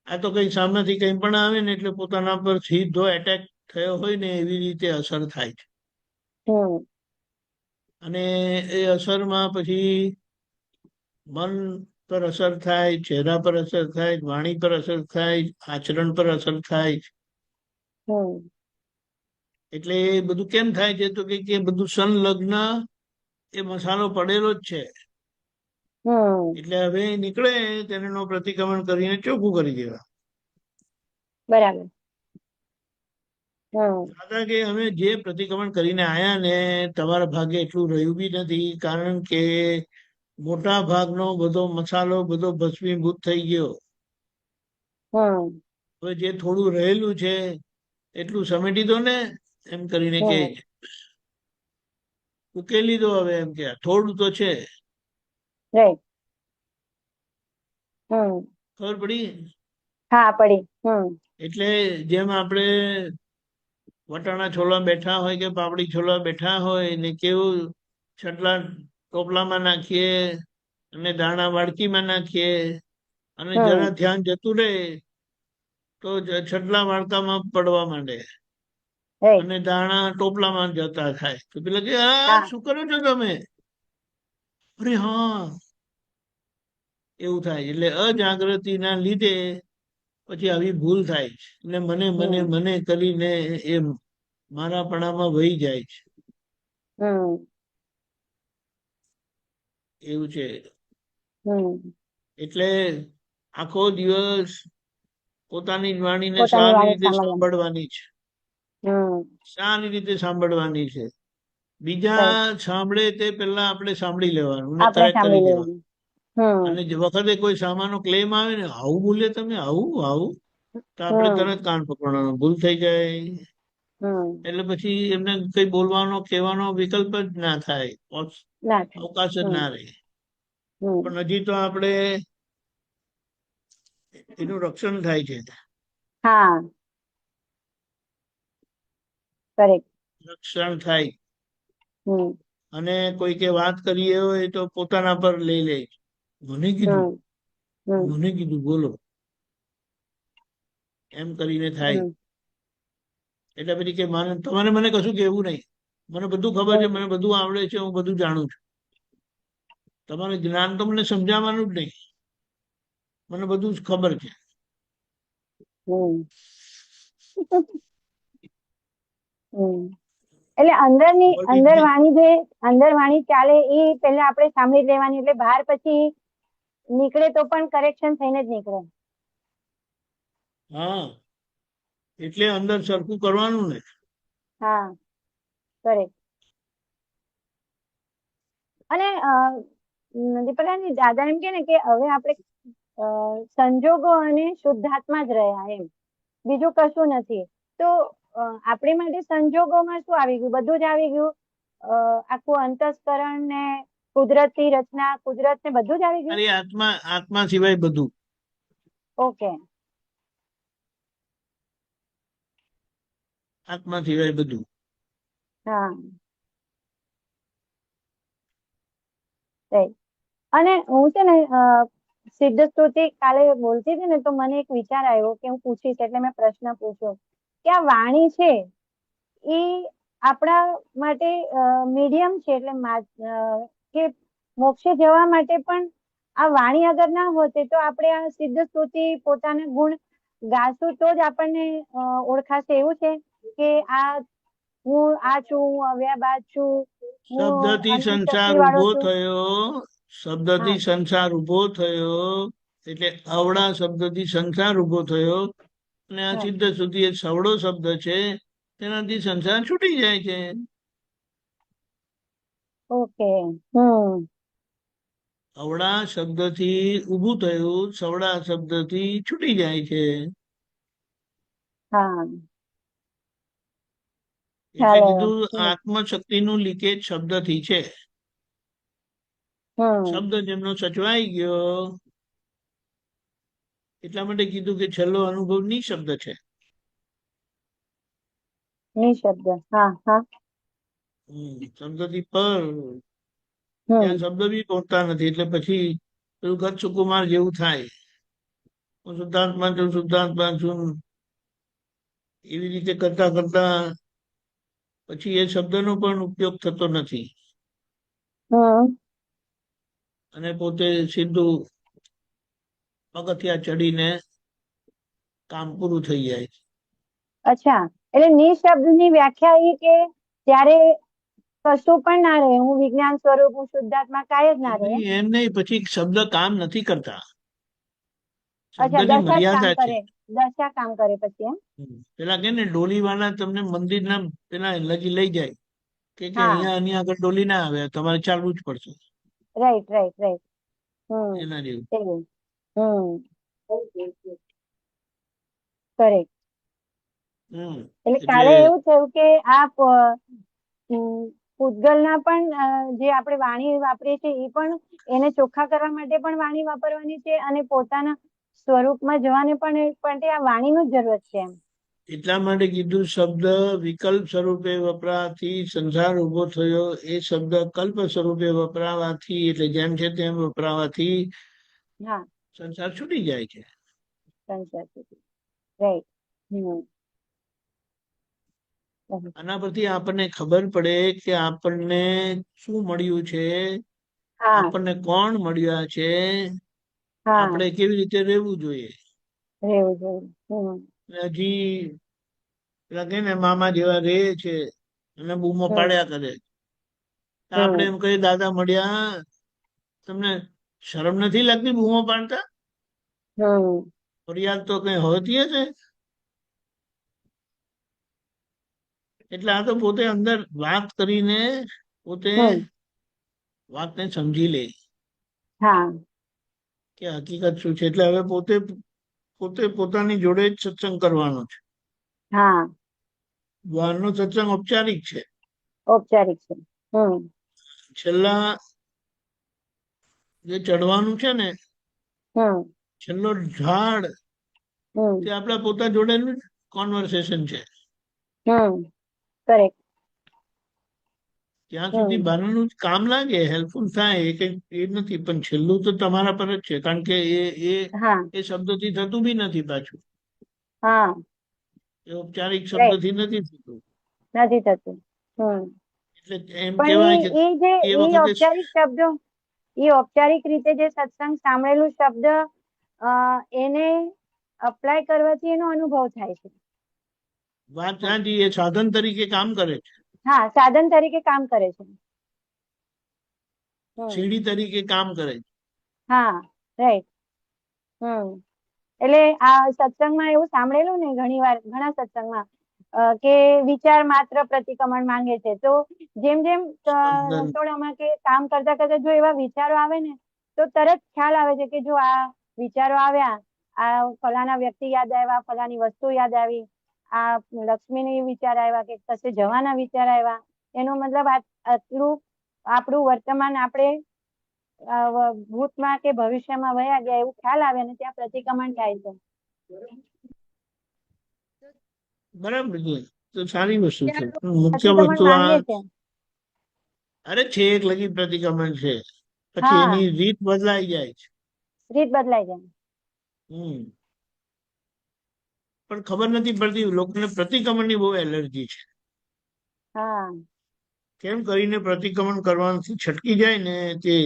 આ તો કઈ સામેથી કઈ પણ આવે ને એટલે પોતાના પર સીધો એટેક થયો હોય ને એવી રીતે અસર થાય છે. અને એ અસરમાં પછી મન પર અસર થાય, ચહેરા પર અસર થાય, વાણી પર અસર થાય, આચરણ પર અસર થાય. એટલે એ બધું કેમ થાય છે? તો કે બધું સંલગ્ન એ મસાલો પડેલો જ છે. એટલે હવે નીકળે તેનો પ્રતિક્રમણ કરીને ચોખ્ખું કરી દેવા. બરાબર. દાદા કે અમે જે પ્રતિક્રમણ કરીને આયા ને તમારા ભાગે એટલું રહ્યું બી નથી, કારણ કે મોટા ભાગનો બધો મસાલો બધો ભસ્મીભૂત થઈ ગયો. હવે જે થોડું રહેલું છે એટલું સમેટી દો ને, એમ કરીને કે ઉકેલી દો. હવે એમ કે થોડું તો છે. ખબર પડી? હા, પડી. એટલે જેમ આપણે વટાણા છોલવા બેઠા હોય કે પાપડી છોલવા બેઠા હોય ને કેવું છટલા ટોપલામાં નાખીએ અને દાણા વાડકીમાં નાખીએ અને જરા ધ્યાન જતું રહે તો છટલા વાડકામાં પડવા માંડે right. અને દાણા ટોપલામાં જતા થાય. તો પેલા કે હા. શું કરો છો તમે? અરે હા, એવું થાય. એટલે અજાગૃતિના લીધે પછી આવી ભૂલ થાય છે. એટલે મને મને હમ મને કરીને એ મારાપણામાં વહી જાય છે. હમ એવું છે. હમ એટલે આખો દિવસ પોતાની જ વાણીને પોતાની સારી વાણી રીતે સાંભળવાની. સાંભળવાની છે. હમ સારી રીતે સાંભળવાની છે. બીજા right. સાંભળે તે પહેલા આપણે સાંભળી લેવાનું ને આપણે કરેક્ટ કરી સાંભળી દેવાનું. લેવાનું. અને જે વખતે કોઈ સામાનો ક્લેમ આવે ને, આવું બોલે તમે, આવું આવું, તો આપણે હમ તરત કાન પકડવાનો, ભૂલ થઈ જાય. હમ એટલે પછી એમને કઈ બોલવાનો કહેવાનો વિકલ્પ જ ના થાય, ના થાય. અવકાશ જ હમ ના રહે. હમ પણ હજી તો આપણે એનું રક્ષણ થાય છે. હા, કરેક્ટ. રક્ષણ થાય. હમ અને કોઈકે વાત કરીએ હોય તો પોતાના પર લઈ લે. મને કીધું, હમ હમ મને કીધું, બોલો, એમ કરીને થાય. હમ એટલે પછી કે તમારે મને કશું કહેવું નહીં, મને બધું ખબર છે, હમ મને બધું આવડે છે, હું બધું જાણું છું. તમારે જ્ઞાન તો મને સમજાવવાનું જ નહીં, મને બધું જ ખબર છે. હમ હમ એટલે અંદર Already વાણી ચાલે એ પહેલા આપણે સાંભળી લેવાની, એટલે બહાર પછી નીકળે તો પણ કરેક્શન થઈને જ નીકળે. હા, એટલે અંદર સરખું કરવાનું ને. હા, કરેક્ટ. અને દીપકલાલજી, દાદા એમ કે ને કે હવે આપણે સંજોગો અને શુદ્ધાત્મા જ રહ્યા, એમ બીજું કશું નથી. તો આપણી માટે સંજોગોમાં શું આવી ગયું? બધું જ આવી ગયું. આખું અંતસ્કરણ ને કુદરતી રચના, કુદરત ને બધું જ આવી ગયું. ખાલી આત્મા, આત્મા સિવાય બધું. ઓકે. આત્મા સિવાય બધું. હા, right. અને હું છે ને સિદ્ધ સ્તુતિ કાલે બોલતી હતી ને, તો મને એક વિચાર આવ્યો કે હું પૂછીશ, એટલે મેં પ્રશ્ન પૂછ્યો કે આ વાણી છે એ આપણા માટે મીડિયમ છે, એટલે કે મોક્ષે જવા માટે પણ આ વાણી અગર ના હોતે તો આપણે આ સિદ્ધ સ્તુતિ પોતાના ગુણ ગાશું તો જ આપણને ઓળખાશે, એવું છે કે આ હું આ છું, હું અવ્યાબાદ છું, હું શબ્દથી અનંત સંસાર શક્તિ વાળો ઉભો છું. થયો, હા, શબ્દથી સંસાર ઉભો થયો, એટલે અવળા શબ્દથી સંસાર ઉભો થયો. અને આ હા, સિદ્ધ સુધી એક સવડો શબ્દ છે, તેનાથી સંસાર છૂટી જાય છે. ઓકે. હમ અવળા શબ્દથી ઊભું થયું, સવડા શબ્દથી છૂટી જાય છે. હા, એટલે ખ્યાલ આવ્યો. કીધું આત્મશક્તિનું લીકેજ શબ્દથી છે. હમ શબ્દ જેમનો સચવાઈ ગયો, એટલા માટે કીધું કે છેલ્લો અનુભવ નિશબ્દ છે. નિશબ્દ. હા હા. શબ્દથી પર, ત્યાં હમ શબ્દ બી પહોંચતા નથી. એટલે પછી પેલું ગત સુકુમાર જેવું થાય, હું શુદ્ધાત્મા છું, શુદ્ધાત્મા છું, એવી રીતે કરતા કરતા પછી એ શબ્દનો પણ ઉપયોગ થતો નથી હમ અને પોતે સીધું પગથિયા ચડીને કામ પૂરું થઈ જાય છે. અચ્છા, એટલે નિશબ્દ ની વ્યાખ્યા એ કે ત્યારે કશું પણ ના રહે, હું વિજ્ઞાન સ્વરૂપ, હું શુદ્ધાત્મા, કાંઈ જ ના રહે. એમ નહીં, પછી શબ્દ કામ નથી કરતા, અચ્છા, શબ્દની દશા જ કામ મર્યાદા છે. કરે, દશા કામ કરે પછી, એમ. પેલા કે ને ડોલી વાળા તમને મંદિરના પેલા લઈ જાય કે હા, અહીંયા આની આગળ ડોલી ના આવે, તમારે ચાલવું જ પડશે. Right right right. હમ એના જેવું. એવું. હમ કરેક્ટ. એટલે કાલે એવું થયું કે આ પૂતગલના પણ જે આપણે વાણી વાપરીએ છીએ એ પણ એને ચોખ્ખા કરવા માટે પણ વાણી વાપરવાની છે, અને પોતાના સ્વરૂપમાં જવાને પણ આ વાણીનું જ જરૂરત છે, એમ. એટલા માટે કીધું શબ્દ વિકલ્પ સ્વરૂપે વપરાથી સંસાર ઉભો થયો. એ શબ્દ કલ્પ સ્વરૂપે વપરાવાથી, એટલે જેમ છે તેમ વપરાવાથી હા, સંસાર છૂટી જાય છે. સંસાર સુધી. રાઈટ. હમ. આના પરથી આપણને ખબર પડે કે આપણને શું મળ્યું છે, હા આપણને કોણ મળ્યા છે, હા આપણે કેવી રીતે રહેવું જોઈએ. રહેવું જોઈએ. હમ. હજી પેલા કે ને મામા જેવા રહે છે અને બૂમો હમ. પાડ્યા કરે. આપણે હમ. એમ કહીએ દાદા મળ્યા, તમને શરમ નથી લાગતી બૂમો પાડતા? હમ. ફરિયાદ તો કઈ હોતી હશે. એટલે આ તો પોતે અંદર વાત કરીને પોતે હમ. વાતને સમજી લે હા કે હકીકત શું છે. એટલે હવે પોતે પોતે પોતાની જોડે જ સત્સંગ કરવાનો છે. હા બહારનો સત્સંગ ઔપચારિક છે. ઔપચારિક છે. હમ. છેલ્લા જે ચડવાનું છે ને, હમ. છેલ્લો ઝાડ, હમ. તે આપણા પોતા જોડેનું કોન્વર્સેશન છે. હમ. કરેક્ટ. ત્યાં સુધી હમ. બહારનું કામ લાગે, હેલ્પફુલ થાય, એ કઈ એ નથી, પણ છેલ્લું તો તમારા પર જ છે. કારણ કે એ હા એ શબ્દથી થતું બી નથી પાછું. હા એ ઔપચારિક રાઈટ. શબ્દથી નથી થતું. નથી થતું. હમ. એટલે એમ પણ કહેવાય કે એ જે એ એ વખતે ઔપચારિક શબ્દો, એ ઔપચારિક રીતે જે સત્સંગ સાંભળેલું શબ્દ એને અપ્લાય કરવાથી એનો અનુભવ થાય છે. વાત સાચી, એ સાધન તરીકે કામ કરે છે, હા સાધન તરીકે કામ કરે છે. હમ. સીડી તરીકે કામ કરે છે. હા રાઈટ. હમ. એટલે આ સત્સંગમાં એવું સાંભળેલું ને ઘણી વાર, ઘણા સત્સંગમાં કે વિચાર માત્ર પ્રતિક્રમણ માંગે છે. તો જેમ જેમ સ્પંદન રસોડામાં કે કામ કરતા કરતા જો એવા વિચારો આવે ને, તો તરત ખ્યાલ આવે છે કે જો આ વિચારો આવ્યા, આ ફલાના વ્યક્તિ યાદ આવ્યા, ફલાની વસ્તુ યાદ આવી, આ લક્ષ્મીની વિચાર આવ્યા, કે કશે જવાના વિચાર આવ્યા, એનો મતલબ આટલું આપણું વર્તમાન આપણે ભૂતમાં કે ભવિષ્યમાં વયા ગયા એવું ખ્યાલ આવે ને ત્યાં પ્રતિક્રમણ થાય છે. બરાબર છે. તો સારી વસ્તુ છે. ત્યાં પણ મુખ્ય પ્રતિક્રમણ વસ્તુ માંગે આ, છે. અરે છે એક લગી પ્રતિક્રમણ છે, પછી હા એની રીત બદલાઈ જાય છે. રીત બદલાઈ જાય. હમ. પણ ખબર નથી પડતી, લોકોને પ્રતિક્રમણની બહુ એલર્જી છે. હા કેમ કરીને પ્રતિક્રમણ કરવાથી છટકી જાય ને તે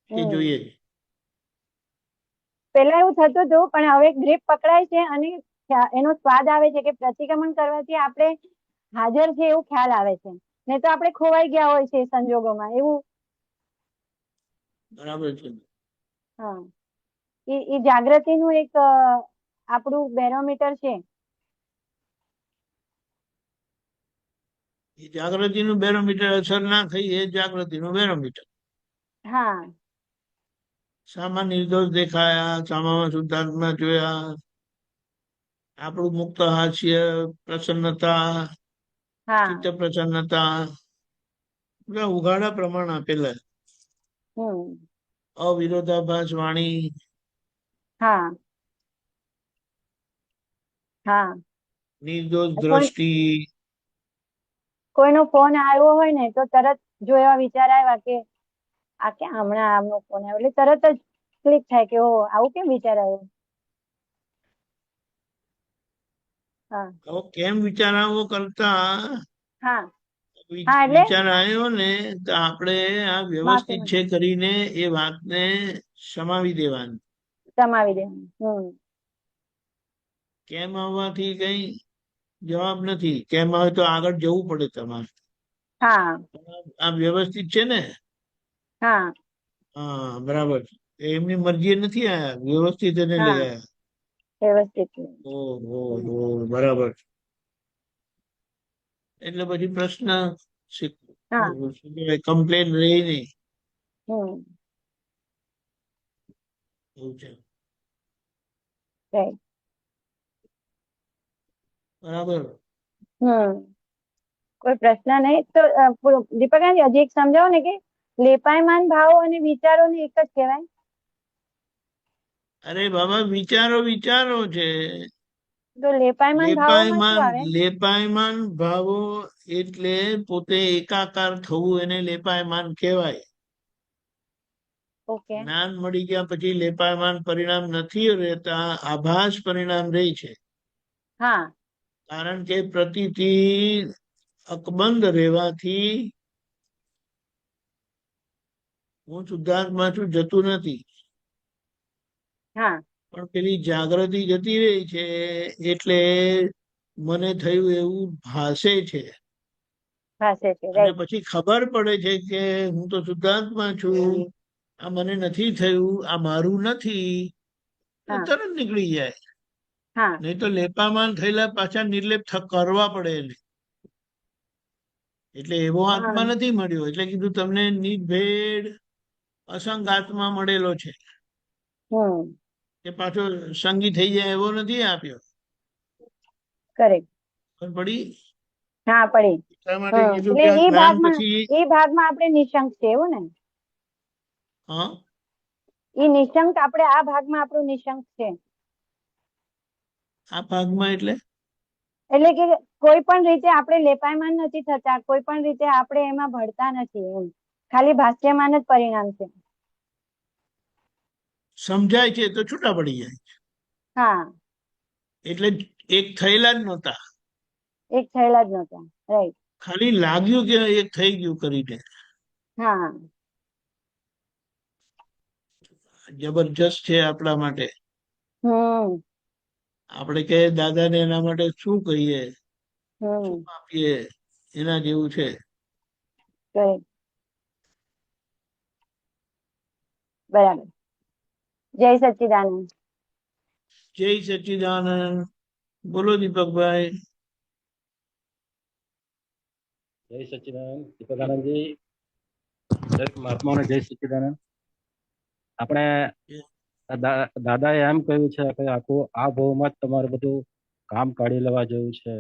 હમ. જોઈએ. પેલા એવું થતું હતું, પણ હવે ગ્રીપ પકડાય છે અને એનો સ્વાદ આવે છે કે પ્રતિક્રમણ કરવાથી આપણે હાજર છે એવું ખ્યાલ આવે છે. નહીં તો આપણે ખોવાઈ ગયા હોય છે સંજોગોમાં એવું. બરાબર છે. હા એ જાગૃતિનું એક આપણું બેરોમીટર છે. એ જાગૃતિનું બેરોમીટર અસર ના થઈ, એ જાગૃતિનું બેરોમીટર. હા સામા નિર્દોષ દેખાયા, સામામાં શુદ્ધાત્મા જોયા, આપણું મુક્ત હાસ્ય, પ્રસન્નતા, હા ચિત્ત પ્રસન્નતા, બધા ઉઘાડા પ્રમાણ આપેલા. હમ. અવિરોધાભાસ વાણી, હા હા. નિર્દોષ કોઈ દ્રષ્ટિ. કોઈનો ફોન આવ્યો હોય ને તો તરત જો એવા વિચાર આવ્યા કે આ ક્યાં હમણાં આમનો ફોન આવ્યો, એટલે તરત જ ક્લિક થાય કે ઓ આવું કેમ વિચાર આવ્યો. હા હવે કેમ વિચાર આવો કરતા હા હા એટલે વિચાર આવ્યો ને તો આપણે આ માફી વ્યવસ્થિત છે માંગુ, કરીને એ વાતને સમાવી દેવાની. સમાવી દેવાનું. હમ. કેમ આવવાથી કઈ જવાબ નથી. કેમ આવે તો આગળ જવું પડે તમારે. હા આ વ્યવસ્થિત છે ને. હા હા બરાબર. એમની મરજી નથી આયા, વ્યવસ્થિત એને લઈ હા આયા. વ્યવસ્થિત. ઓહો બરાબર. એટલે પછી પ્રશ્ન હા કમ્પ્લેન રહી નહીં. હમ. એવું છે. રાઈટ. બરાબર. હમ. કોઈ પ્રશ્ન નહીં તો દીપકાંત હજી એક સમજાવો ને કે લેપાયમાન ભાવો અને વિચારોને એક જ કહેવાય? અરે બાબા, વિચારો વિચારો છે. તો લેપાયમાન ભાવોમાં શું આવે? લેપાયમાન ભાવો એટલે પોતે એકાકાર થવું, એને લેપાયમાન કહેવાય. ઓકે. જ્ઞાન મળી ગયા પછી લેપાયમાન પરિણામ નથી રહેતા, આભાસ પરિણામ રહે છે. હા. કારણ કે પ્રતીતિ અકબંધ રહેવાથી હું શુદ્ધાત્મા છું જતું નથી, હા. પણ પેલી જાગૃતિ જતી રહી છે એટલે મને થયું એવું ભાસે છે. ભાષે છે, અને રાઈટ. પછી ખબર પડે છે કે હું તો શુદ્ધાત્મા છું, આ મને નથી થયું, આ મારું નથી, હા. તરત નીકળી જાય. હા. નહીં તો લેપામાન થયેલા પાછા નિર્લેપ કરવા પડે એને. એટલે એવો આત્મા હા. નથી મળ્યો, એટલે કીધું તમને નિર્ભેદ અસંગ આત્મા મળેલો છે. હમ. એ પાછો સંગી થઈ જાય એવો નથી આપ્યો. કરેક્ટ. ખબર પડી? હા, પડી. એટલા માટે કીધું કે એટલે આ જ્ઞાન એ પછી ભાગમાં આપણે નિશંક છે એવું ને? હા એ નિશંક આપણે આ ભાગમાં આપણું નિશંક છે. આ ભાગમાં એટલે એટલે કે કોઈ પણ રીતે આપણે લેપાયમાન નથી થતા, કોઈ પણ રીતે આપણે એમાં ભળતા નથી એમ. ખાલી ભાષ્યમાન જ પરિણામ છે. સમજાય છે તો છૂટા પડી જાય. હા. એટલે એક થયેલા જ નહોતા, એક થયેલા જ નહોતા, રાઈટ. ખાલી લાગ્યું કે એક થઈ ગયું કરીને. હા. જબરજસ્ત છે આપણા માટે. હમ. આપણે કે દાદાને એના માટે શું કહીએ, હમ. શું આપીએ, એના જેવું છે. કરેક્ટ. બરાબર. જય સચ્ચિદાનંદ. જય સચ્ચિદાનંદ. બોલો દીપકભાઈ. જય સચ્ચિદાનંદ. દીપકાનંદજી, દરેક મહાત્માઓને જય સચ્ચિદાનંદ. આપણે દાદાએ એમ કહ્યું છે કે આખું આ ભાવમાં જ તમારે બધું કામ કાઢી લેવા જેવું છે.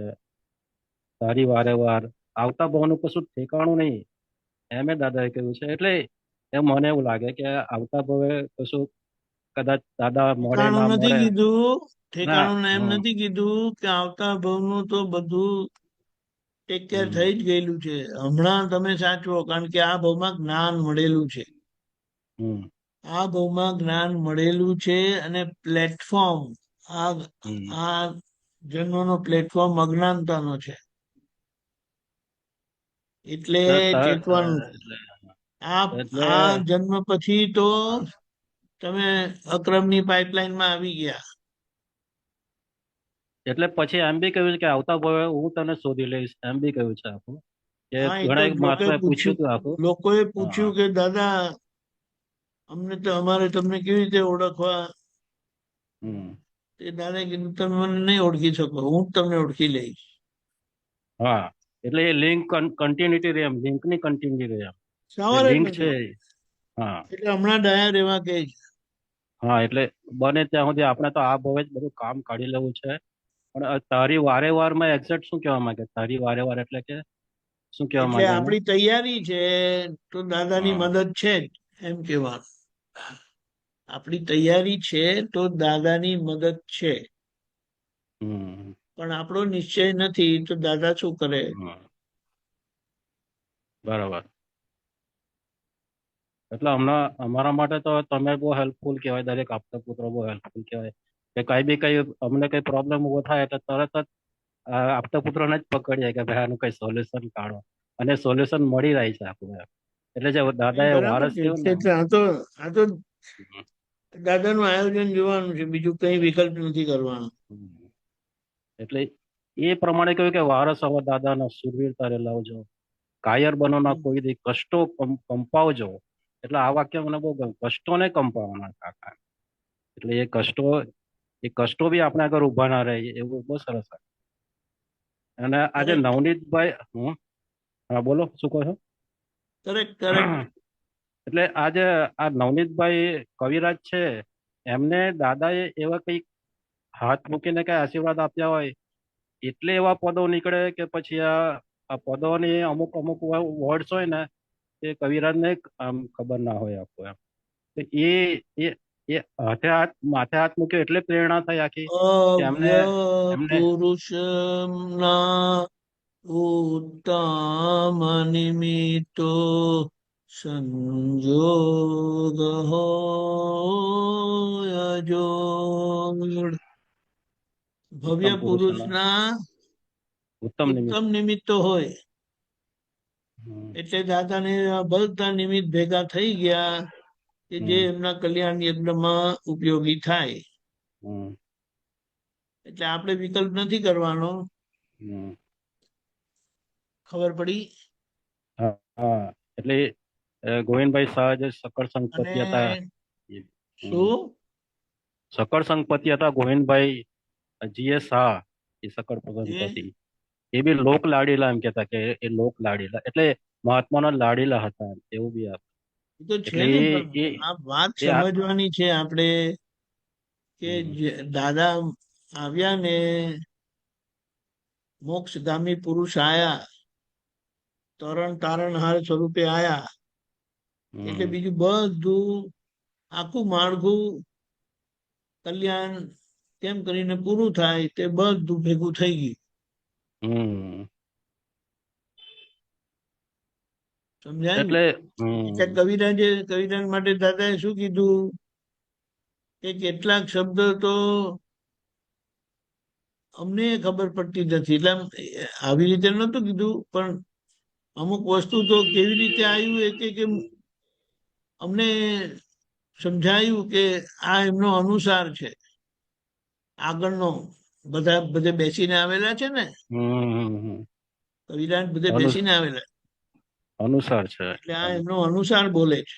તારી વારે વાર આવતા ભાવનું કશું ઠેકાણું નહીં, એમ દાદાએ કહ્યું છે. એટલે એમ મને એવું લાગે કે આવતા ભાવે કશું કદાચ દાદા મળે ઠેકાણું ના નથી મળે. કીધું, ના ઠેકાણું એમ નથી કીધું કે આવતા ભવનું તો બધું ટેક કેર હમ. થઈ જ ગયેલું છે. હમણાં તમે સાચવો, કારણ કે આ ભાવમાં જ્ઞાન મળેલું છે. હમ. આ ભાવમાં જ્ઞાન મળેલું છે અને પ્લેટફોર્મ આ હમ. આ જન્મનો પ્લેટફોર્મ અજ્ઞાનતાનો છે, એટલે ચેતવાનું. આ એટલે આ જન્મ પછી તો તમે અક્રમની પાઇપલાઇનમાં આવી ગયા. એટલે પછી એમ બી કહ્યું છે કે આવતા ભાવે હું તને શોધી લઈશ, એમ બી કહ્યું છે આખું. કે હા, એ તો ઘણા મહાત્માએ પૂછ્યું હતું આખું. લોકોએ હા. પૂછ્યું કે દાદા અમને તો અમારે તમને કેવી રીતે ઓળખવા? હમ. તે દાદા કીધું તમે મને નહીં ઓળખી શકો, હું જ તમને ઓળખી લઈશ. હા, એટલે એ લિંક કન્ટિન્યુટી રહે, એમ લિંકની કન્ટિન્યુટી રહે, એમ જે સવારે જ લિંક છે. નથી. હા. એટલે હમણાં ડાયા રહેવા કે છે. હા, એટલે બને ત્યાં સુધી આપણે તો આ બહુ જ બધું કામ કાઢી લેવું છે. પણ તારી વારે વાર માં એક્ઝેક્ટ શું કહેવા માંગે? તારી વારે વાર એટલે કે શું કહેવા એટલે માંગે એમાં? આપણી તૈયારી છે તો દાદાની હા. મદદ છે જ, એમ કહેવાનું. આપણી તૈયારી છે તો દાદાની મદદ છે, હમ. પણ આપણો નિશ્ચય નથી તો દાદા શું કરે? હમ. બરાબર. એટલે હમણાં અમારા માટે તો તમે બહુ હેલ્પફુલ કહેવાય, દરેક આપતા પુત્ર બહુ હેલ્પફુલ કહેવાય. કે કઈ બી કઈ અમને કઈ પ્રોબ્લેમ ઉભો થાય એટલે તરત જ આપતા પુત્રોને જ પકડીએ કે ભાઈ આનું કઈ સોલ્યુશન કાઢો, અને સોલ્યુશન મળી રહી છે આપણને. એટલે જે નહીં, દાદાએ બરાબર વારસ છે. થયું ને. એટલે આ તો દાદાનું આયોજન જોવાનું છે, બીજું કઈ વિકલ્પ નથી કરવાનો. એટલે એ પ્રમાણે કહ્યું કે વારસ હવે દાદાના સુરવીર તારે લાવજો, કાયર બનો ના કોઈ દી કષ્ટો કંપાવજો. એટલે આ વાક્ય મને બહુ ગમે, કષ્ટોને કંપાવવાના કાકા. એટલે એ કષ્ટો બી આપણે આગળ ઉભા ના રહે એવું બહુ સરસ. અને આજે કરેક્ટ, નવનીતભાઈ, હા બોલો શું કહો છો? Correct, correct. એટલે આજે આ નવનીતભાઈ કવિરાજ છે, એમને દાદાએ એવા કઈ હાથ મૂકીને કઈ આશીર્વાદ આપ્યા હોય, એટલે એવા પદો નીકળે કે પછી આ પદોની અમુક અમુક વર્ડ્સ હોય ને, એ કવિરાજને આમ ખબર ના હોય આખું એમ. તો એ એ માથે હાથ મૂક્યો એટલે પ્રેરણા થઈ આખી કે એમને અવ્ય એમને પુરુષના ઉત્તમ નિમિત્તો સંજોગ હોય અજોડ ભવ્ય ઉત્તમ પુરુષના પુરુષના ઉત્તમ નિમિત્ત. ઉત્તમ નિમિત્તો હોય હમ, એટલે દાદાને આ બધા નિમિત્ત ભેગા થઈ ગયા કે જે હમ, એમના કલ્યાણ યજ્ઞમાં ઉપયોગી થાય. હમ, એટલે આપણે વિકલ્પ નથી કરવાનો. હમ. ખબર પડી? હા હા. એટલે ગોવિંદભાઈ શાહ જે સકળ સંગપતિ અને હતા, શું સકળ સંગપતિ હતા ગોવિંદભાઈ જીએ શાહ, એ સકળ સંગપતિ, એ બી લોક લાડીલા એમ કેતા કે એ લોક લાડીલા એટલે મહાત્માના લાડીલા હતા એમ, એવું બી આપ. એ તો છે એટલે ને, એ પણ એ આ વાત એ આ- સમજવાની છે આપણે કે હમ, દાદા આવ્યા ને મોક્ષગામી પુરુષ આયા, તરણ તારણહાર સ્વરૂપે આયા, એટલે હમ, બીજું બધું આખું માળખું કલ્યાણ કેમ કરીને પૂરું થાય તે બધું ભેગું થઈ ગયું. હમ. સમજાય ને? એટલે એટલે કવિરાજ માટે દાદાએ શું કીધું કે કેટલાક શબ્દ તો અમને ખબર પડતી નથી, એટલે આવી રીતે નતું કીધું, પણ અમુક વસ્તુ તો કેવી રીતે આવ્યું એ કે અમને સમજાયું કે આ એમનો અનુસાર છે આગળનો. બધે બેસીને આવેલા છે ને, હમ, કવિરાજ બધે બેસીને આવેલા, અનુસાર છે. એટલે આ એમનો અનુસાર બોલે છે.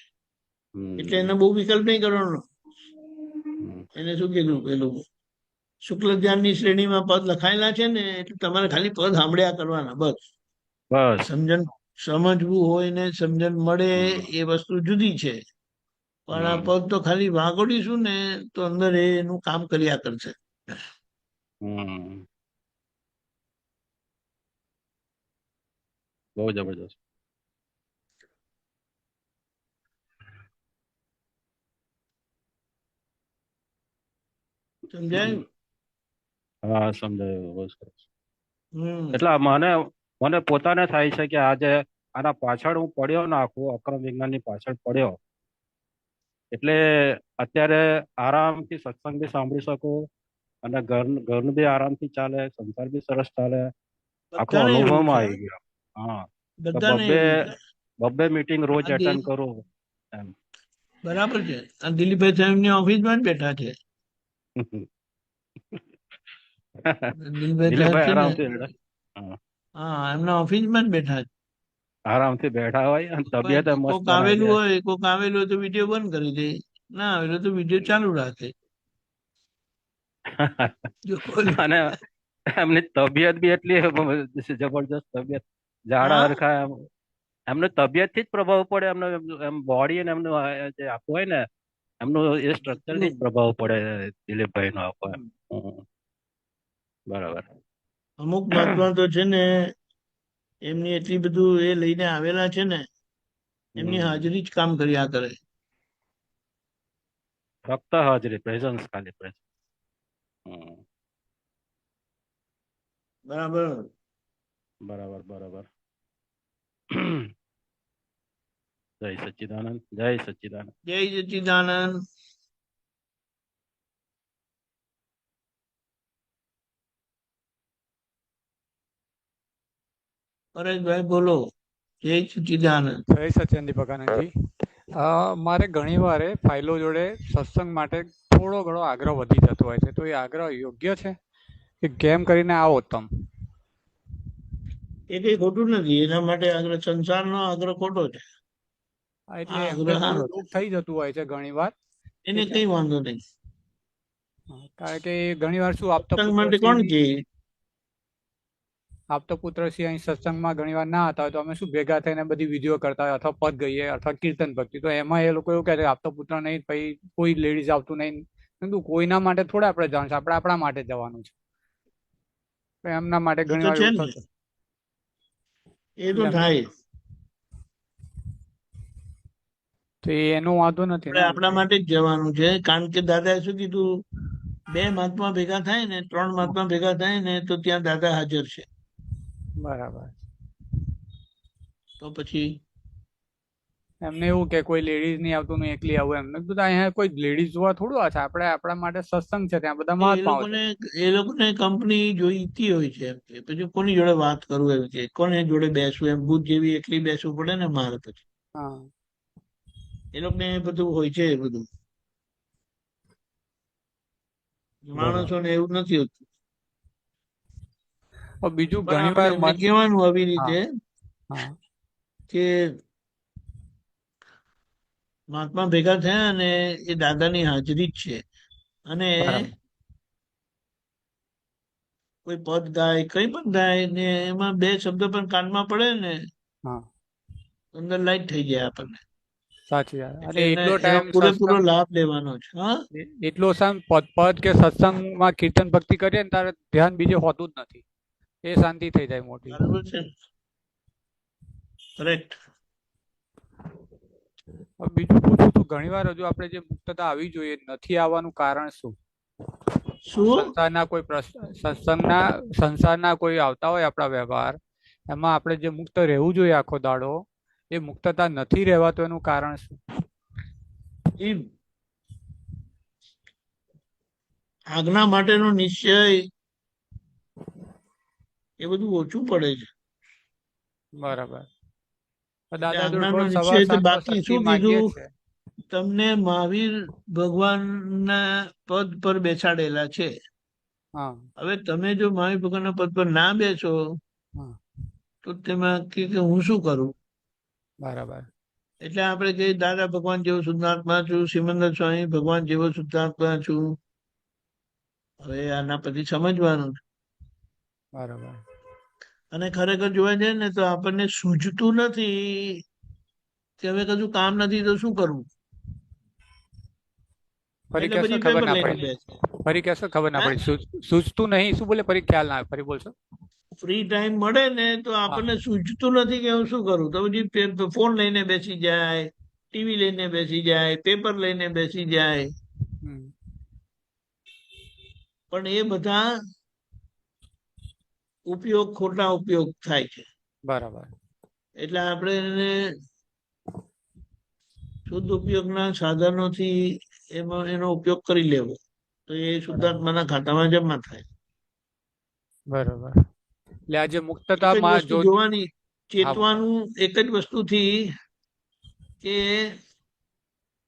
એટલે હમ, એને બહુ વિકલ્પ નહીં કરવાનો. હમ. એને શું કીધું પેલું શુક્લ ધ્યાનની શ્રેણીમાં પદ લખાયેલા છે ને, એટલે તમારે ખાલી પદ સાંભળ્યા કરવાના બસ. બસ. સમજવું હોય ને સમજણ મળે હમ, એ વસ્તુ જુદી છે, પણ આ હમ, પદ તો ખાલી વાગોડીશું ને તો અંદર એનું કામ કર્યા કરશે. હમ. બહુ જબરજસ્ત. સમજાયું? હા સમજાયું, બહુ સરસ. હમ. એટલે મને મને પોતાને થાય છે કે આજે આના પાછળ હું પડ્યો ને આખું અક્રમ વિજ્ઞાનની પાછળ પડ્યો, એટલે અત્યારે આરામથી સત્સંગ બી સાંભળી શકું અને ઘરનું બી આરામથી ચાલે, સંસાર બી સરસ ચાલે, આખો બધાને એવું અનુભવમાં છે, આવી ગયો. હા, તો બધાને બબ્બે એવું છે. બબ્બે મીટિંગ રોજ આ એટેન્ડ કરું એમ. બરાબર છે. આ દિલીપભાઈ સાહેબની ઓફિસમાં જ બેઠા છે. દિલીપભાઈ સાહેબ દિલીપભાઈ છે ને, આરામથી એટલે, હા, હા, એમના ઓફિસમાં જ બેઠા છે. આરામથી બેઠા હોય અને તબિયત મસ્ત કોક બનાવી દે. આવેલું હોય તો વિડીયો બંધ કરી દે, ના આવેલું તો વિડીયો ચાલુ રાખે. જો બોલે. અને એમની તબિયત બી એટલી જબરજસ્ત તબિયત, ઝાડા હા, હરખા એમને તબિયત થી જ પ્રભાવ પડે, એમનો એમ બોડી અને એમનું જે આખું હોય ને એમનું એ સ્ટ્રક્ચર થી જ પ્રભાવ પડે દિલીપભાઈ નો આખો એમ. હમ. બરાબર. અમુક મહાત્મા તો છે ને એમની એટલી બધું એ લઈને આવેલા છે ને, એમની હમ. હાજરી જ કામ કર્યા કરે. ફક્ત હાજરી, પ્રેઝન્સ, ખાલી પ્રેઝન્સ. બરાબર. બરાબર બરાબર. જય સચ્ચિદાનંદ, જય સચ્ચિદાનંદ. જય સચ્ચિદાનંદ. પરેશભાઈ બોલો. જય સચ્ચિદાનંદ. જય સચિન દીપકાનંદજી. મારે ઘણી વાર ફાઇલો જોડે સત્સંગ માટે થોડો ઘણો આગ્રહ વધી જતો હોય છે, તો એ આગ્રહ યોગ્ય છે કે કેમ કરીને આવો તમે? એ કઈ ખોટું નથી, એના માટે આગ્રહ, સંસારનો આગ્રહ ખોટો છે. એટલે આ એમને આગ્રહ સારો થોડું છે, દુઃખ થઈ જતું હોય છે ઘણી વાર. એને કઈ વાંધો નહીં. કારણ કે ઘણી વાર શું આપતા સત્સંગ પુત્ર માટે કોણ કે આપતા પુત્ર સિંહ અહીં સત્સંગમાં ઘણી વાર ના હતા હોય તો અમે શું ભેગા થઈને બધી વિધિઓ કરતા હોય અથવા પદ ગઈએ અથવા કીર્તન ભક્તિ, તો એમાં એ લોકો એવું કહે છે આપતા પુત્ર નહીં, પછી કોઈ લેડીઝ આવતું નહીં. কিন্তু કોઈના માટે થોડા આપણે જવાનું છે, આપણે આપણા માટે જવાનું છે. તો એમના માટે એ ઘણી તો વાર છે એવું ને, થતું. એ તો થાય. તો એનો વાંધો નથી આપણે ને. આપણા માટે જ જવાનું છે, કારણ કે દાદાએ શું કીધું, 2 મહાત્મા ભેગા થાય ને, 3 મહાત્મા ભેગા થાય ને, તો ત્યાં દાદા હાજર છે. બરાબર. તો પછી એમને એવું કે કોઈ લેડીઝ નહીં આવતું ને એકલી આવું એમને કીધું અહીંયા કોઈ લેડીઝ જોવા થોડું આવે છે, આપણે આપણા માટે સત્સંગ છે, ત્યાં બધા એ મહાત્માઓ છે. લોકોને કંપની જોઈતી હોય છે એમ કે પછી કોની જોડે વાત કરવું એમ કે કોને જોડે બેસવું એમ ભૂત જેવી એકલી બેસવું પડે ને મારે પછી હા એ લોકોને એ બધું હોય છે એ બધું બરાબર. માણસોને એવું નથી હોતું બીજું પણ ઘણી આપણે વાર એમને કહેવાનું આવી હા રીતે હા કે મહાત્મા ભેગા થયા અને એ દાદાની હાજરી જ છે અને બરાબર. કોઈ પદ ગાય કઈ પણ ગાય ને એમાં બે શબ્દ પણ કાનમાં પડે ને હા અંદર લાઈટ થઈ જાય આપણને સાચી વાત. એટલે અને એને એટલો એનો ટાઈમ પૂરેપૂરો સત્સંગ લાભ લેવાનો છે હા એટલો પદ કે સત્સંગમાં કીર્તન ભક્તિ કરીએ ને તારે ધ્યાન બીજે હોતું જ નથી, એ શાંતિ થઈ જાય મોટી. બરાબર છે કરેક્ટ હવે બીજું પૂછું તો ઘણી વાર હજુ આપણે જે મુક્તતા આવી જોઈએ નથી આવવાનું કારણ શું? શું સંસારના કોઈ સંસારના કોઈ આવતા હોય આપણા વ્યવહાર એમાં આપણે જે મુક્ત રહેવું જોઈએ આખો દાડો એ મુક્તતા નથી રહેવાતું એનું કારણ શું? એ આજ્ઞા માટેનો નિશ્ચય એ બધું ઓછું પડે છે બરાબર. એટલે દાદા જોડે આજ્ઞાનો રોજ નિશ્ચય સવાર તો સાંજ બાકી શક્તિ શું માંગીએ કીધું છે. તમને મહાવીર ભગવાનના પદ પર બેસાડેલા છે હા હવે તમે જો મહાવીર ભગવાનના પદ પર ના બેસો હા તો તેમાં કે હું શું કરું બરાબર. એટલે આપણે કહીએ દાદા ભગવાન જેવો શુદ્ધાત્મા છું સિમંદર સ્વામી ભગવાન જેવો શુદ્ધાત્મા છું હવે આના પછી સમજવાનું બરાબર. અને ખરેખર જોવા જાય ને તો આપણને સૂઝતું નથી કે હવે કશું કામ નથી તો શું કરવું ફરી એટલે કહેશો પછી ખબર પેપર ના લઈને પડી. બેસે ફરી કહેશો ખબર ના હે પડી. સૂચતું નહીં શું બોલે? ફરી ખ્યાલ ના આવે, ફરી બોલશો. ફ્રી ટાઈમ મળે ને તો હા આપણને સૂઝતું નથી કે હું શું કરું તો પછી ફોન લઈને બેસી જાય ટીવી લઈને બેસી જાય પેપર લઈને બેસી જાય હમ. પણ એ બધા ઉપયોગ ખોટા ઉપયોગ થાય છે બરાબર. એટલે આપણે એને શુદ્ધ ઉપયોગના સાધનોથી એમાં એનો ઉપયોગ કરી લેવો તો એ બરાબર. શુદ્ધાત્માના ખાતામાં જમા થાય બરાબર. એટલે આજે એક જ મુક્તતામાં વસ્તુ જો જોવાની હા ચેતવાનું એક જ વસ્તુથી કે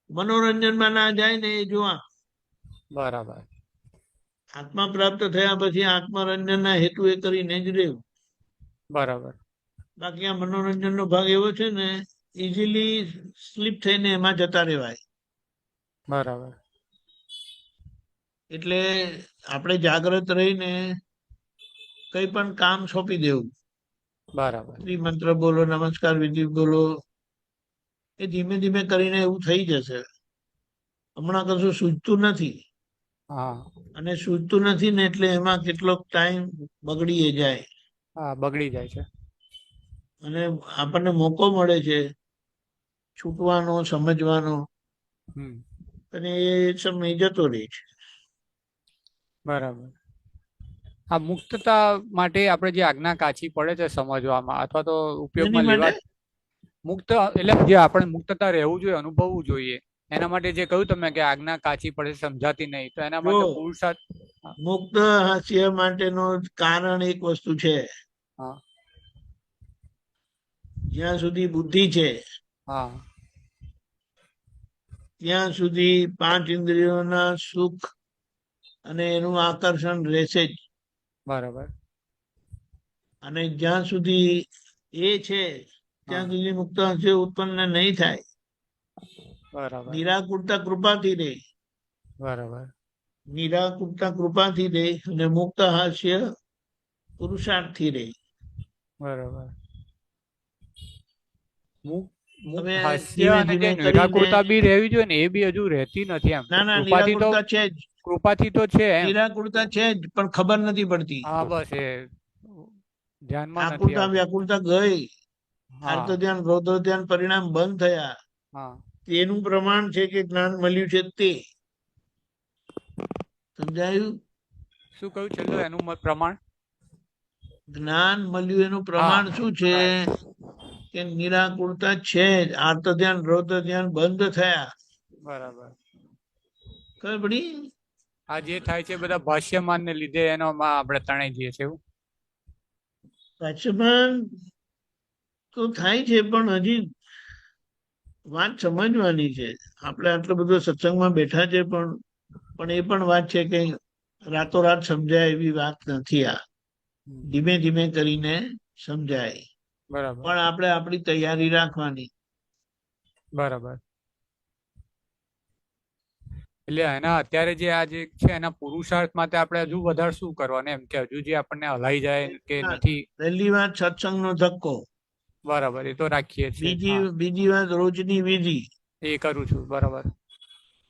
મનોરંજનમાં ના જાય ને એ જોવા બરાબર. આત્મા પ્રાપ્ત થયા પછી આત્મરંજનના હેતુ એ કરીને જ રહેવું બરાબર. બાકી આ મનોરંજનનો ભાગ એવો છે ને ઇઝીલી સ્લીપ થઈને એમાં જતા રહેવાય બરાબર. એટલે આપણે જાગ્રત રહીને કઈ પણ કામ સોંપી દેવું બરાબર. મંત્ર બોલો નમસ્કાર વિધિ બોલો એ ધીમે ધીમે કરીને એવું થઈ જશે હમણાં કશું સૂઝતું નથી હા અને સૂઝતું નથી ને એટલે એમાં કેટલોક ટાઈમ બગડી જાય હા બગડી જાય છે. અને આપણને મોકો મળે છે છૂટવાનો સમજવાનો હમ. અને એ સમય જતો રહે છે બરાબર. આ મુક્તતા માટે આપણે જે આજ્ઞા કાચી પડે છે સમજવામાં અથવા તો એની ઉપયોગમાં માટે લેવા મુક્ત એટલે જે આપણે મુક્તતા રહેવું જોઈએ અનુભવવું જોઈએ એના માટે જે કહ્યું તમે કે આજ્ઞા કાચી પડે સમજાતી નહીં તો એના જો માટે પુરુષાર્થ. મુક્ત હાસ્ય માટેનો કારણ એક વસ્તુ છે હા જ્યાં સુધી બુદ્ધિ છે હા ત્યાં સુધી પાંચ ઇન્દ્રિયોના સુખ અને એનું આકર્ષણ રહેશે જ બરાબર. અને જ્યાં સુધી એ છે ત્યાં હા સુધી મુક્ત હાસ્ય ઉત્પન્ન નહીં થાય બરાબર. નિરાકુરતા કૃપાથી રહે બરાબર. નિરાકુરતા કૃપાથી રહે અને મુક્ત હાસ્ય પુરુષાર્થથી રહે બરાબર. મુક્ત હવે હાસ્ય ધીમે અને જે ધીમે કરીને નિરાકુરતા બી રહેવી જોઈએ ને એ બી હજુ રહેતી નથી એમ ના ના કૃપાથી તો નિરાકુરતા છે જ છે એમ. નિરાકુરતા છે જ પણ ખબર નથી પડતી હા બસ એ ધ્યાનમાં નથી આકુરતા આવતું. વ્યાકુરતા ગઈ આર્ત હા ધ્યાન રૌદ્ર ધ્યાન પરિણામ બંધ થયા હા તેનું પ્રમાણ છે કે જ્ઞાન મળ્યું છે તે સમજાયું શું કહ્યું છેલ્લું એનું પ્રમાણ? જ્ઞાન મળ્યું એનું હા પ્રમાણ શું છે right. કે નિરાકુરતા છે જ, આર્ત ધ્યાન રૌદ્ર ધ્યાન બંધ થયા. બરાબર. ખબર પડી? આ જે થાય છે બધા ભાષ્યમાન ને લીધે એનો આપણે તણાઈ જઈએ છીએ એવું. પાછળમાં તો થાય છે, પણ હજી વાત સમજવાની છે. આપણે આટલો બધો સત્સંગમાં બેઠા છે, પણ એ પણ વાત છે કે રાતોરાત સમજાય એવી વાત નથી આ. ધીમે ધીમે કરીને સમજાય, બરાબર પણ આપણે આપણી તૈયારી રાખવાની. બરાબર. એટલે એના અત્યારે જે આ જે છે એના પુરુષાર્થ માટે આપણે હજુ વધારે શું કરવાનું એમ, કે હજુ જે આપણને હલાઈ જાય કે નથી. પહેલી વાત સત્સંગનો ધક્કો, બરાબર, એ તો રાખીએ છીએ. હા, બીજી વાત રોજની વિધિ, એ કરું છું. બરાબર.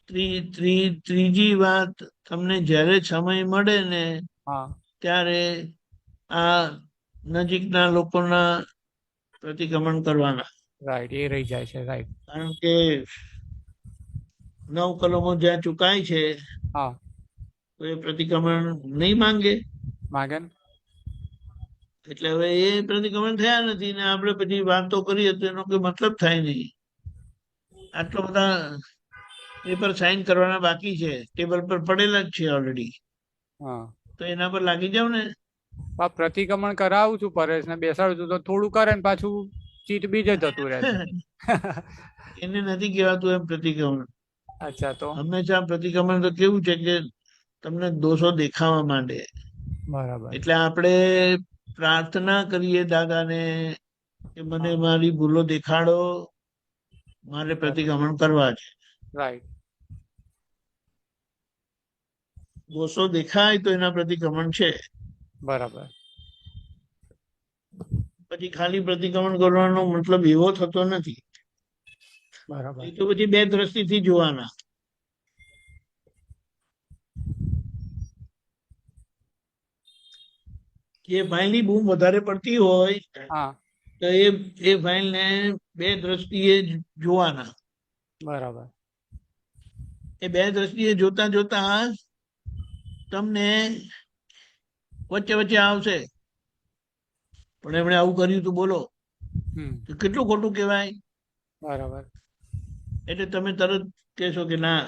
ત્રીજી વાત તમને જ્યારે સમય મળે ને હા, ત્યારે આ નજીકના લોકોના પ્રતિક્રમણ કરવાના. રાઈટ, એ રહી જાય છે. રાઈટ. કારણ કે 9 કલમો જ્યાં ચુકાય છે, હા, તો એ પ્રતિક્રમણ નહીં માંગે. માગન. એટલે હવે એ પ્રતિક્રમણ થયા નથી ને આપણે પછી વાતો કરીએ તો એનો કોઈ મતલબ થાય નહીં. આટલા બધા પેપર સાઇન કરવાના બાકી છે, ટેબલ પર પડેલા જ છે ઓલરેડી, હા, તો એના પર લાગી જાવ ને. પ્રતિક્રમણ કરાવું છું પરેશ ને, બેસાડું છું તો થોડું કરે ને પાછું ચીટ બીજે જતું રહે છે. એને નથી કહેવાતું એમ પ્રતિક્રમણ. અચ્છા, તો હંમેશા પ્રતિક્રમણ તો કેવું છે કે તમને દોષો દેખાવા માંડે, બરાબર. એટલે આપણે પ્રાર્થના કરીએ દાદાને કે મને મારી ભૂલો દેખાડો, મારે પ્રતિક્રમણ કરવા છે. રાઈટ. દોષો દેખાય તો એના પ્રતિક્રમણ છે. બરાબર. પછી ખાલી પ્રતિક્રમણ કરવાનો મતલબ એવો થતો નથી. બરાબર. એ તો પછી બે દ્રષ્ટિથી જોવાના. જે ફાઇલની બૂમ વધારે પડતી હોય હા, તો એ ફાઇલને બે દ્રષ્ટિએ જોવાના. બરાબર. એ બે દ્રષ્ટિએ જોતા જોતા તમને વચ્ચે વચ્ચે આવશે, પણ એમણે આવું કર્યું તું બોલો, તો કેટલું ખોટું કહેવાય. બરાબર. એટલે તમે તરત કહેશો કે ના,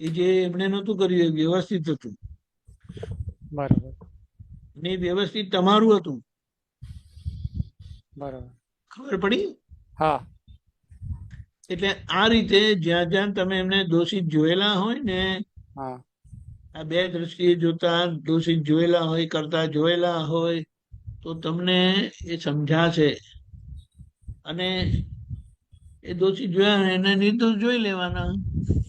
એ જે એમણે નહોતું કર્યું એ વ્યવસ્થિત હતું, બરાબર. ને વ્યવસ્થિત તમારું હતું. બરાબર. ખબર પડી? હા. એટલે આ રીતે જ્યાં જ્યાં તમે એમને દોષિત જોયેલા હોય ને, હા, આ બે દ્રષ્ટિએ જોતા દોષિત જોયેલા હોય, કરતા જોયેલા હોય, તો તમને એ સમજાશે. અને એ દોષિત જોયા એને નિર્દોષ જોઈ લેવાના,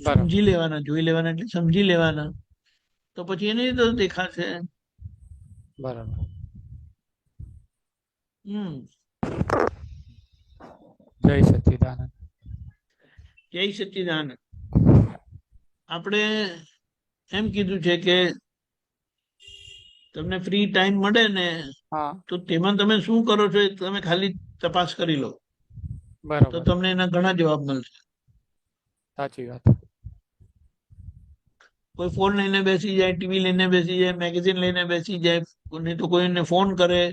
બરાબર. સમજી લેવાના. જોઈ લેવાના એટલે સમજી લેવાના, તો પછી એને નિર્દોષ દેખાશે. બરાબર. જય સચ્ચિદાનંદ. જય સચ્ચિદાનંદ. આપણે એમ કીધું છે કે તમને ફ્રી ટાઈમ મળે ને હા, તો તેમાં તમે શું કરો છો એ તમે ખાલી તપાસ કરી લો, તો બરાબર. તમને એના ઘણા જવાબ મળશે. સાચી વાત. કોઈ ફોન લઈને બેસી જાય, ટીવી લઈને બેસી જાય, મેગેઝિન લઈને બેસી જાય, નહીં તો કોઈને ફોન કરે.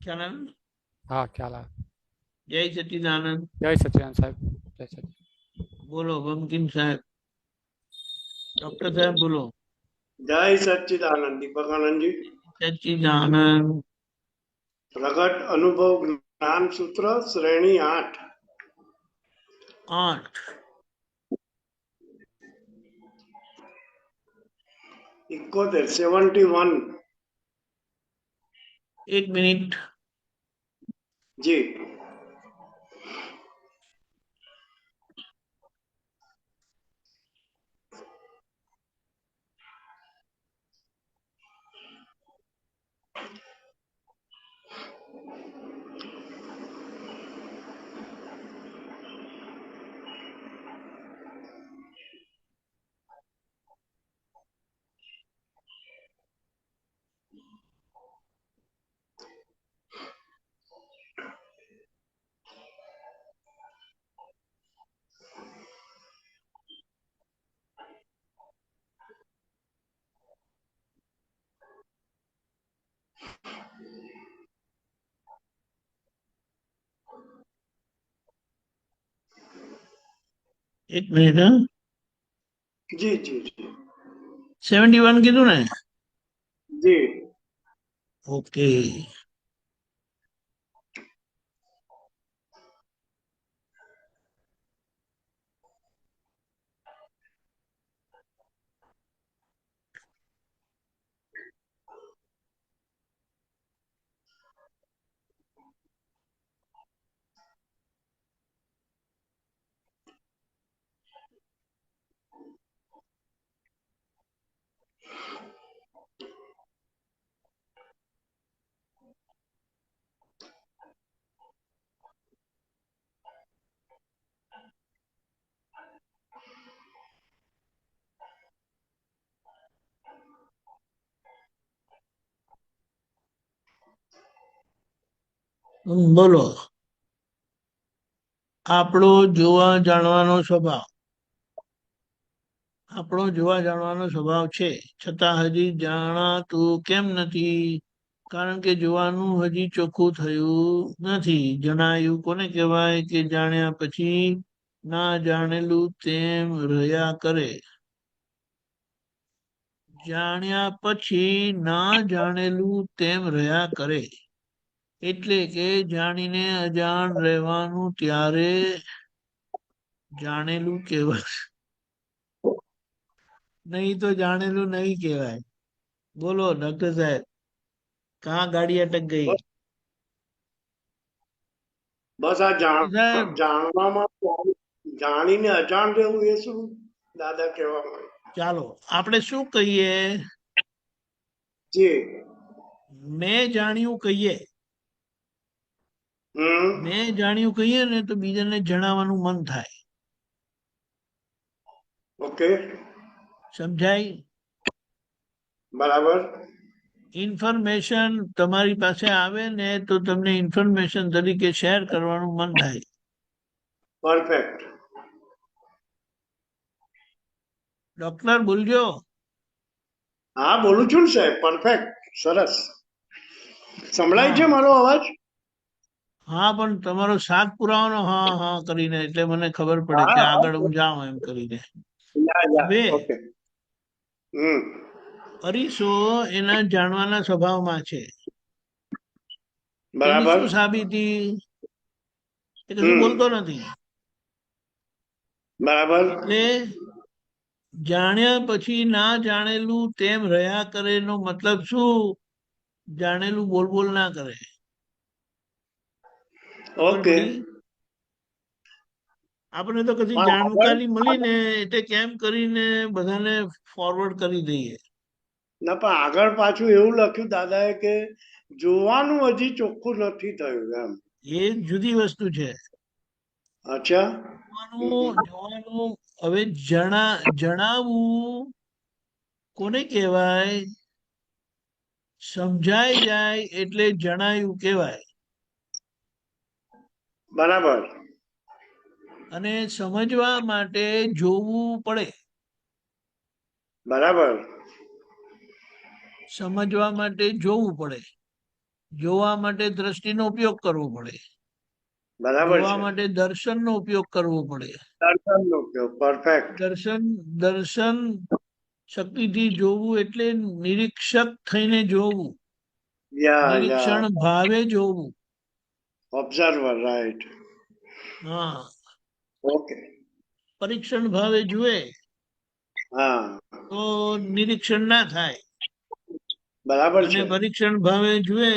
ખ્યાલ આવે ને? હા, ખ્યાલ આવે. જય સચ્ચિદાનંદ. જય સચ્ચિદાનંદ સાહેબ. જય સચ્ચિદાનંદ. બોલો બંકિમ સાહેબ. ડોક્ટર સાહેબ બોલો. જય સચ્ચિદાનંદ. દીપકાનંદજી. સચ્ચિદાનંદ. પ્રગટ અનુભવ જ્ઞાન સૂત્ર શ્રેણી 8. 8. 71. એક મિનિટ. જી. એક મિનિટ હા. જી જી જી 71 કીધું ને? જી ઓકે. બોલો. આપણો જોવા જાણવાનો સ્વભાવ. આપણો જોવા જાણવાનો સ્વભાવ છે, છતાં હજી જાણાતું કેમ નથી? કારણ કે જોવાનું હજી ચોખ્ખું થયું નથી. જણાયું કોને કહેવાય? કે જાણ્યા પછી ના જાણેલું તેમ રહ્યા કરે. જાણ્યા પછી ના જાણેલું તેમ રહ્યા કરે. એટલે કે જાણીને અજાણ રહેવાનું, ત્યારે જાણેલું કહેવાય. નહીં તો જાણેલું નહીં કહેવાય. બોલો ડॉक्टर साहब, कहाँ गाड़ी अटक गई? બસ આ સાહેબ જાણવામાં જાણીને અજાણ રહેવું એ શું દાદા કહેવા માંગે? ચાલો આપણે શું કહીએ? જી મેં જાણ્યું કહીએ. હમ મેં જાણ્યું કહીએ ને તો બીજાને જણાવવાનું મન થાય. ઓકે સમજાય? બરાબર ઇન્ફોર્મેશન તમારી પાસે આવે ને તો તમને ઇન્ફોર્મેશન તરીકે શેર કરવાનું મન થાય. પરફેક્ટ ડોક્ટર બોલજો. હા બોલું છું ને સાહેબ, પરફેક્ટ, સરસ. સંભળાય છે હા મારો અવાજ? હા, પણ તમારો સાથ પુરાવાનો હા હા કરીને, એટલે મને ખબર પડે કે હા આગળ હું જાઉં એમ કરીને. યા હવે ઓકે હમ અરીસો એના જાણવાના સ્વભાવમાં છે. એની બરાબર શું સાબિતી? એ કશું હમ બોલતો નથી. બરાબર એટલે જાણ્યા પછી ના જાણેલું તેમ રહ્યા કરે નો મતલબ શું? જાણેલું બોલ બોલ ના કરે. ખબર ઓકે પડી? આપણે તો કદી પણ આગળ જાણકારી મળી ને એટલે કેમ કરીને બધાને ફોરવર્ડ કરી દઈએ. ના પણ આગળ પાછું એવું લખ્યું દાદાએ કે જોવાનું હજી ચોખ્ખું નથી થયું એમ. એ જુદી વસ્તુ છે. અચ્છા જોવાનું હવે જણાવવું કોને કહેવાય? સમજાઈ જાય એટલે જણાયું કહેવાય. બરાબર અને સમજવા માટે જોવું પડે. બરાબર સમજવા માટે જોવું પડે. જોવા માટે દ્રષ્ટિનો ઉપયોગ કરવો પડે. બરાબર જોવા છે. માટે દર્શનનો ઉપયોગ કરવો પડે. દર્શનનો ઉપયોગ પરફેક્ટ. દર્શન શક્તિથી જોવું એટલે નિરીક્ષક થઈને જોવું. યા નિરીક્ષણ ભાવે જોવું. Observer right. હા, ઓકે પરીક્ષણ ભાવે જુએ હા તો નિરીક્ષણ ના થાય. બરાબર અને છે. પરીક્ષણ ભાવે જુએ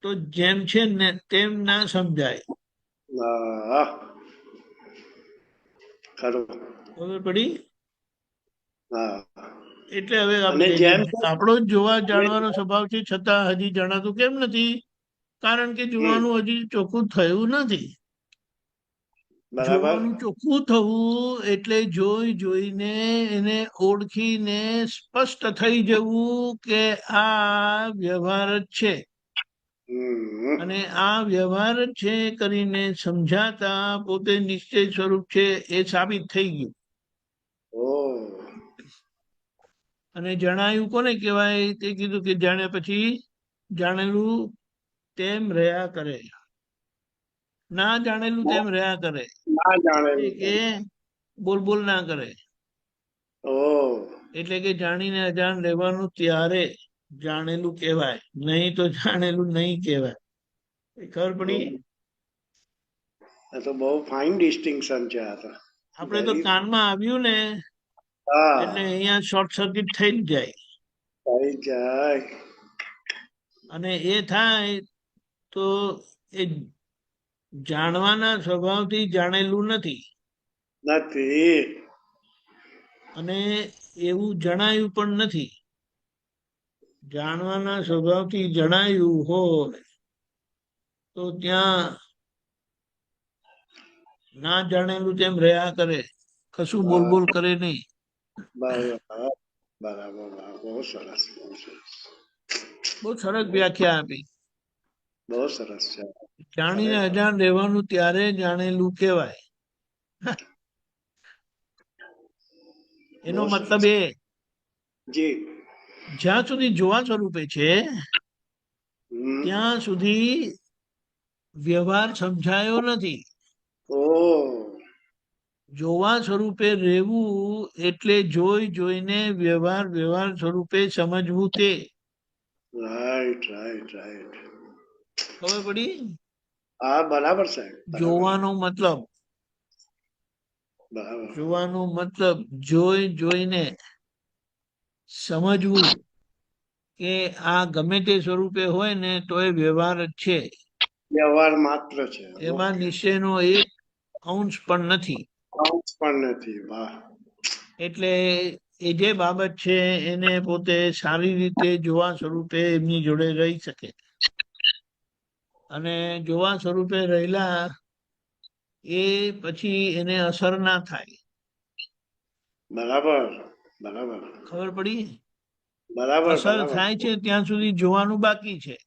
તો જેમ છે ને તેમ ના સમજાય. હા ખરું. ખબર પડી? હા એટલે હવે અને જેમ આપણો જ જોવા જાણવાનો સ્વભાવ છે, છતાં હજી જણાતું કેમ નથી? કારણ કે જોવાનું હજી ચોખ્ખું થયું નથી. બરાબર જોવાનું ચોખ્ખું થવું એટલે જોઈને એને ઓળખીને સ્પષ્ટ થઈ જવું કે આ વ્યવહાર જ છે. હમ અને આ વ્યવહાર જ છે કરીને સમજાતા પોતે નિશ્ચય સ્વરૂપ છે એ સાબિત થઈ ગયું. ઓ અને જણાયું કોને કહેવાય? તે કીધું કે જાણ્યા પછી જાણેલું તેમ રહ્યા કરે. ના જાણેલું તેમ રહ્યા કરે. ના એટલે જાણેલું કે બોલ બોલ ના કરે. ઓ એટલે કે જાણીને અજાણ રહેવાનું ત્યારે જાણેલું કહેવાય, નહીં તો જાણેલું નહીં કહેવાય. એ ખબર પડી? આ તો બહુ ફાઇન ડિસ્ટિંક્શન છે આ તો. આપણે તો Very- કાનમાં આવ્યું ને હા એટલે અહીંયા શોર્ટ સર્કિટ થઈ જ જાય, થઈ જાય. અને એ થાય તો એ જાણવાના સ્વભાવથી જાણેલું નથી, નથી. અને એવું જણાયું પણ નથી. જાણવાના સ્વભાવથી જણાયું હોય તો ત્યાં ના જાણેલું તેમ રહ્યા કરે, કશું બોલ બોલ કરે નહીં. બરાબર બરાબર બહુ સરસ બહુ સરસ બહુ સરસ વ્યાખ્યા આપી. બહુ સરસ છે. જાણીને અજાણ રહેવાનું ત્યારે જાણેલું કહેવાય. એનો બહુ મતલબ એ, જી. જ્યાં સુધી જોવા સ્વરૂપે છે હમ. ત્યાં સુધી વ્યવહાર સમજાયો નથી. ઓ જોવા સ્વરૂપે રહેવું એટલે જોઈ જોઈને વ્યવહાર વ્યવહાર સ્વરૂપે સમજવું. તે રાઈટ રાઈટ રાઈટ. ખબર પડી? હા બરાબર સાહેબ બરાબર. જોવાનો મતલબ, બરાબર જોવાનો મતલબ જોઈ જોઈને સમજવું કે આ ગમે તે સ્વરૂપે હોય ને તો એ વ્યવહાર જ છે, વ્યવહાર માત્ર છે. એમાં નિશ્ચયનો એક અંશ પણ નથી. કાઉન્સ પણ નથી. વાહ. એટલે એ જે બાબત છે એને પોતે સારી રીતે જોવા સ્વરૂપે એમની જોડે રહી શકે, અને જોવા સ્વરૂપે રહેલા એ પછી એને અસર ના થાય. બરાબર બરાબર ખબર પડી? બરાબર અસર બરાબર. થાય છે ત્યાં સુધી જોવાનું બાકી છે,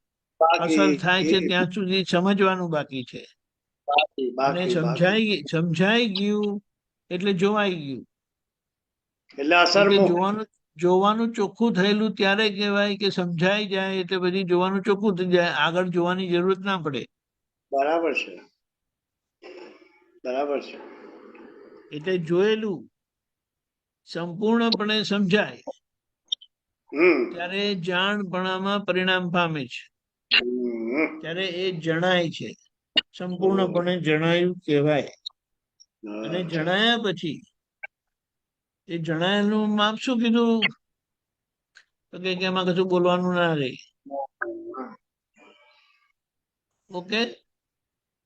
બાકી અસર થાય છે ત્યાં સુધી સમજવાનું બાકી છે. બાકી અને બાકી સમજાઈ ગયું એટલે જોવાઈ ગયું. એટલે અસર કેમ કે મૂક. જોવાનું ચોખ્ખું થયેલું ત્યારે કહેવાય કે સમજાઈ જાય એટલે પછી જોવાનું ચોખ્ખું થઈ જાય, આગળ જોવાની જરૂરત ના પડે. બરાબર છે બરાબર છે. એટલે જોયેલું સંપૂર્ણપણે સમજાય હમ ત્યારે જાણપણામાં પરિણામ પામે છે, હમ. ત્યારે એ જણાય છે, સંપૂર્ણપણે જણાયું કહેવાય. અને હા. જણાયા પછી એ જણાયેલું માપ શું કીધું? તો કે એમાં કશું બોલવાનું ના રહે. ઓકે,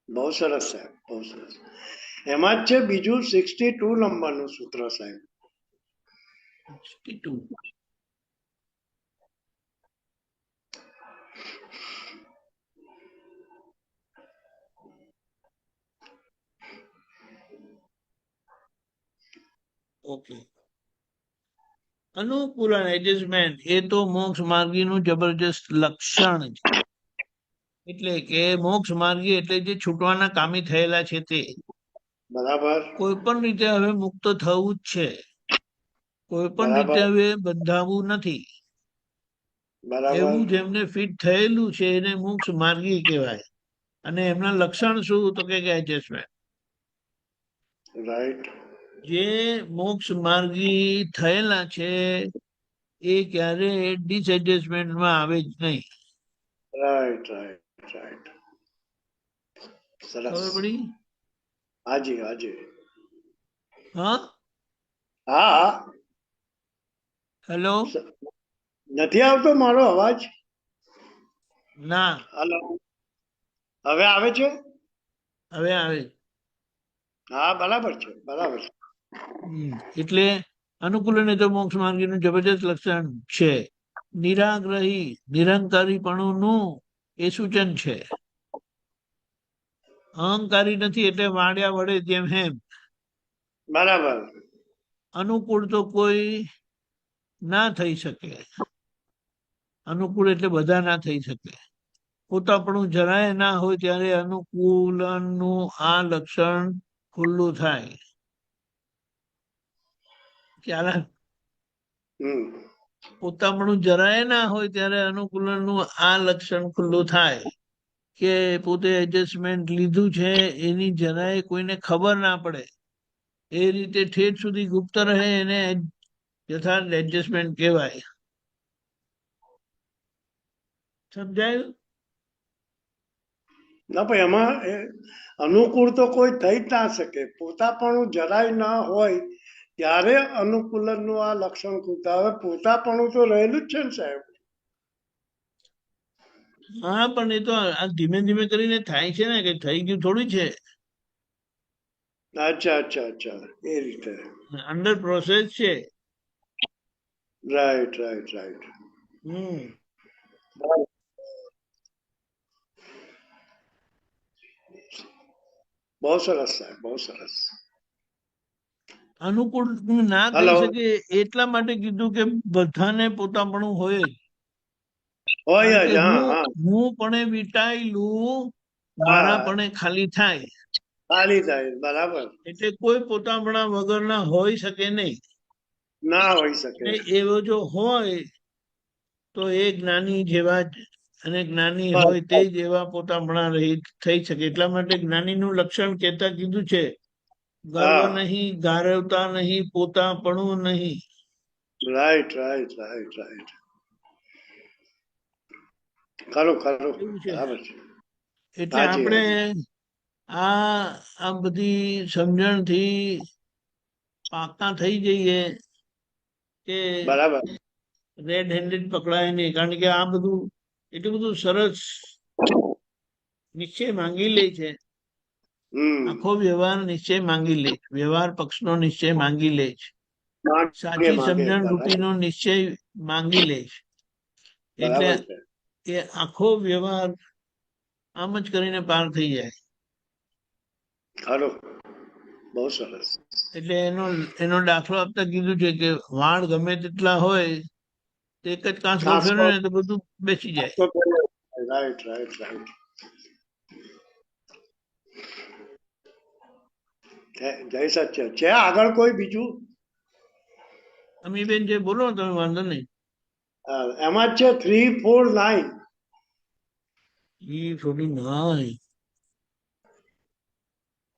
બહુ સરસ સાહેબ બહુ સરસ. એમાં જ છે બીજું 62 નંબરનું સૂત્ર સાહેબ. 62. ઓકે, અનુકૂલન એડજસ્ટમેન્ટ એ તો મોક્ષ માર્ગીનું જબરજસ્ત લક્ષણ છે. એટલે કે મોક્ષ માર્ગી એટલે જે છૂટવાના કામી થયેલા છે તે બરાબર કોઈ પણ રીતે હવે મુક્ત થવું જ છે, કોઈ પણ બરાબર રીતે હવે બંધાવું નથી. બરાબર એવું જેમને ફિટ થયેલું છે એને મોક્ષ માર્ગી કહેવાય. અને એમના લક્ષણ શું? તો કે એડજસ્ટમેન્ટ. રાઈટ. જે મોક્ષ માર્ગી થયેલા છે એ ક્યારે ડિસએડજસ્ટમેન્ટમાં આવે જ નહીં. Right right right. સરસ. ખબર પડી? હાજી હાજી. હા, હા હેલો, નથી આવતો મારો અવાજ? ના, હલો હવે આવે છે? હવે આવે. હા બરાબર છે બરાબર છે. એટલે અનુકૂલન એ તો મોક્ષ માર્ગીનું જબરજસ્ત લક્ષણ છે. નિરાગ્રહી નિરંકારીપણુંનું એ સૂચન છે. અહંકારી નથી એટલે વાડ્યા વડે જેમ હેમ. બરાબર અનુકૂળ તો કોઈ ના થઈ શકે, અનુકૂળ એટલે બધા ના થઈ શકે. પોતાપણું જરાય ના હોય ત્યારે અનુકૂલનનું આ લક્ષણ ખુલ્લું થાય. ખ્યાલ આવે? હમ પોતાપણું જરાય ના હોય ત્યારે અનુકૂલનનું આ લક્ષણ ખુલ્લું થાય કે પોતે એડજસ્ટમેન્ટ લીધું છે એની જરાય કોઈને ખબર ના પડે. એ રીતે ઠેઠ સુધી ગુપ્ત રહે એને યથાર્થ એડજસ્ટમેન્ટ કહેવાય. સમજાયું? ના પણ એમાં અનુકૂળ તો કોઈ થઈ જ ના શકે. પોતાપણું જરાય ના હોય ત્યારે અનુકૂલનનું આ લક્ષણ ખૂટતા. હવે પોતાપણું તો રહેલું જ છે ને સાહેબ. હા, પણ એ તો આ ધીમે ધીમે કરીને થાય છે ને, કે થઈ ગયું થોડું છે. અચ્છા અચ્છા અચ્છા, એ રીતે. અંડર પ્રોસેસ છે. Right right right. હમ બહુ સરસ સાહેબ, બહુ સરસ. અનુકૂળ ના થઈ હલો. શકે એટલા માટે કીધું કે બધાને પોતાપણું હોય જ. હોય કારણ જ, કે હા હા હું પણ વીટાયેલું મારા હા, પણ ખાલી થાય. ખાલી થાય, બરાબર. એટલે કોઈ પોતાપણા વગરના હોઈ શકે નહીં. ના હોઈ શકે. એટલે એવો જો હોય તો એ જ્ઞાની જેવા જ, અને જ્ઞાની બસ, હોય તે જ એવા પોતાપણા થઈ શકે. એટલા માટે જ્ઞાનીનું લક્ષણ કહેતા કીધું છે, ગર્વ હા, નહીં, ગારવતા નહીં, પોતાપણું નહીં. Right right right right. ખરું ખરું, એવું છે. બરાબર છે. એટલે હાજી આપણે હાજી. આ બધી સમજણથી પાકા થઈ જઈએ કે બરાબર. રેડ હેન્ડેડ પકડાય નહીં. કારણ કે આ બધું એટલું બધું સરસ નિશ્ચય માંગી લે છે. આખો વ્યવહાર નિશ્ચય માંગી લે છે. વ્યવહાર પક્ષનો નિશ્ચય માંગી લે છે. માંગે સાચી માંગે, સમજણ બરાબર રૂપીનો નિશ્ચય માંગી લે છે. એટલે બરાબર છે. એ આખો વ્યવહાર આમ જ કરીને પાર થઈ જાય. ખરું, બહુ સરસ. એટલે એનો દાખલો આપતા કીધું છે કે વાળ ગમે તેટલા હોય તો એક જ કાંસકો ફેરવે ને તો બધું બેસી જાય. Right right right. જય સચ્ચે. છે આગળ કોઈ બીજું? અમીબેન જે બોલો તમે, વાંધો નહીં. એમાં જ છે 349. 349.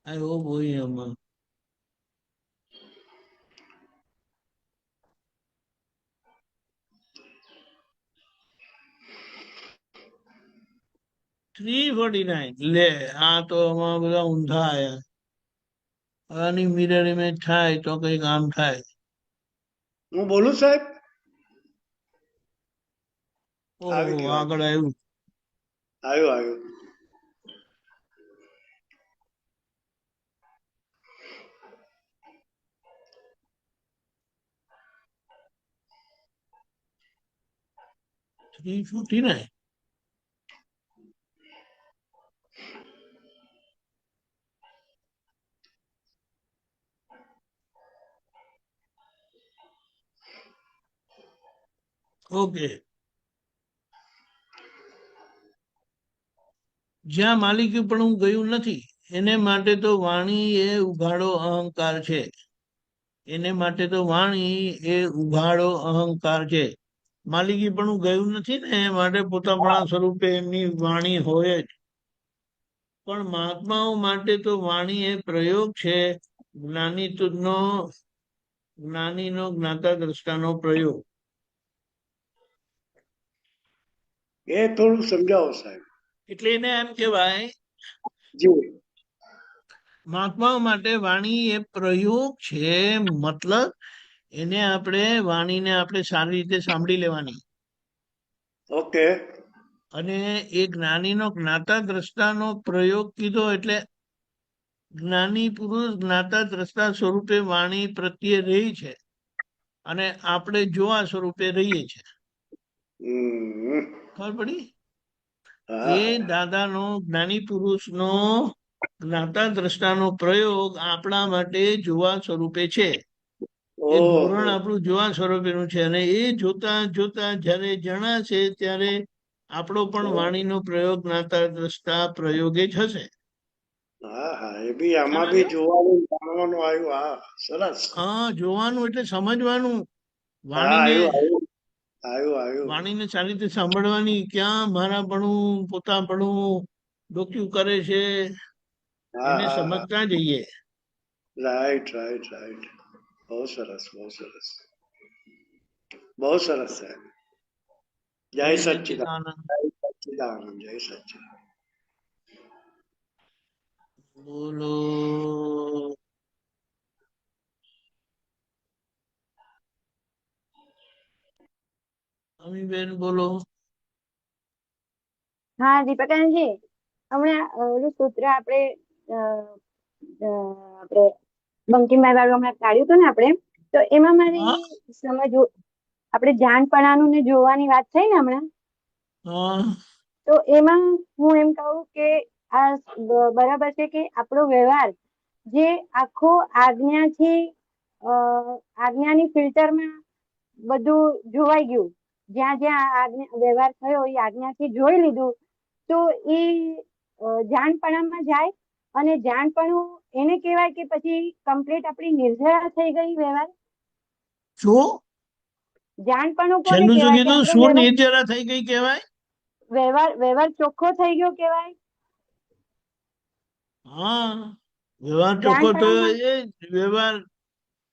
I hope હોય આમાં. લે, આ તો આમાં બધા ઊંધા આયા. આની મિરર ઇમેજ થાય તો કઈ કામ થાય. હું બોલું સાહેબ? આવી ઓહો, ગયું, આગળ આવ્યું. આવ્યું આવ્યું. થ્રી 49. ઓકે. જ્યાં માલિકીપણું ગયું નથી એને માટે તો વાણી એ ઉઘાડો અહંકાર છે. એને માટે તો વાણી એ ઉઘાડો અહંકાર છે. માલિકીપણું ગયું નથી ને એ માટે પોતાપણા સ્વરૂપે એમની વાણી હોય જ. પણ મહાત્માઓ માટે તો વાણી એ પ્રયોગ છે. જ્ઞાનીનો જ્ઞાતા દ્રષ્ટાનો પ્રયોગ. એ થોડું સમજાવો સાહેબ. એટલે એને એમ કહેવાય, જી. મહાત્માઓ માટે વાણી એ પ્રયોગ છે. મતલબ વાણીને આપણે સારી રીતે સાંભળી લેવાની. ઓકે. અને એ જ્ઞાનીનો જ્ઞાતા દ્રષ્ટાનો પ્રયોગ કીધો એટલે જ્ઞાની પુરુષ જ્ઞાતા દ્રષ્ટા સ્વરૂપે વાણી પ્રત્યે રહી છે અને આપણે જોવા સ્વરૂપે રહીએ છીએ. ખબર પડી? એ દાદાનો જ્ઞાની પુરુષનો જ્ઞાતા દ્રષ્ટાનો પ્રયોગ આપણા માટે જોવા સ્વરૂપે છે. એ ધોરણ આપણું જોવા સ્વરૂપેનું છે. અને એ જોતા જોતા જયારે જણાશે ત્યારે આપણો પણ વાણીનો પ્રયોગ જ્ઞાતા દ્રષ્ટા પ્રયોગે જ હશે. હા હા, એ બી આમાં બી જોવાનું જાણવાનું આવ્યું. હા, સરસ. હા, જોવાનું એટલે સમજવાનું. હા, આવ્યું આવ્યું આવ્યું. વાણીને સારી રીતે સાંભળવાની. ક્યાં મારાપણું પોતાપણું ડોક્યું કરે છે હા એને હા હા, સમજતા જઈએ. Right right right. બહુ સરસ બહુ સરસ બહુ સરસ સાહેબ. જય જય સચ્ચિદાનંદ. સચ્ચિદાનંદ. જય સચ્ચિદાનંદ. જય સચ્ચિદાનંદ. બોલો. અમીબેન બોલો. હા દીપકાનંદજી, હમણાં ઓલું સૂત્ર આપણે બંકિમભાઈ વાળું હમણાં કાઢ્યું હતું ને આપણે, તો એમાં મારે હા સમજવું, આપણે જાણપણાનું ને જોવાની વાત થઈ ને હમણાં, હા તો એમાં હું એમ કહું કે આ બરાબર છે કે આપણો વ્યવહાર જે આખો આજ્ઞાથી આજ્ઞાની ફિલ્ટરમાં બધું જોવાઈ ગયું, જ્યાં જ્યાં આજ્ઞા વ્યવહાર થયો એ આજ્ઞાથી જોઈ લીધું, તો એ જાણપણામાં જાય. અને જાણપણું એને કહેવાય કે પછી કમ્પ્લીટ આપણી નિર્જરા થઈ ગઈ વ્યવહાર? શું જાણપણું કોને છેલ્લું શું કહેવાય? કે કીધું? આપણો શું નિર્જરા થઈ ગઈ કહેવાય? વ્યવહાર ચોખ્ખો થઈ ગયો કહેવાય? હા, વ્યવહાર ચોખ્ખો થયો જાણપણામાં એ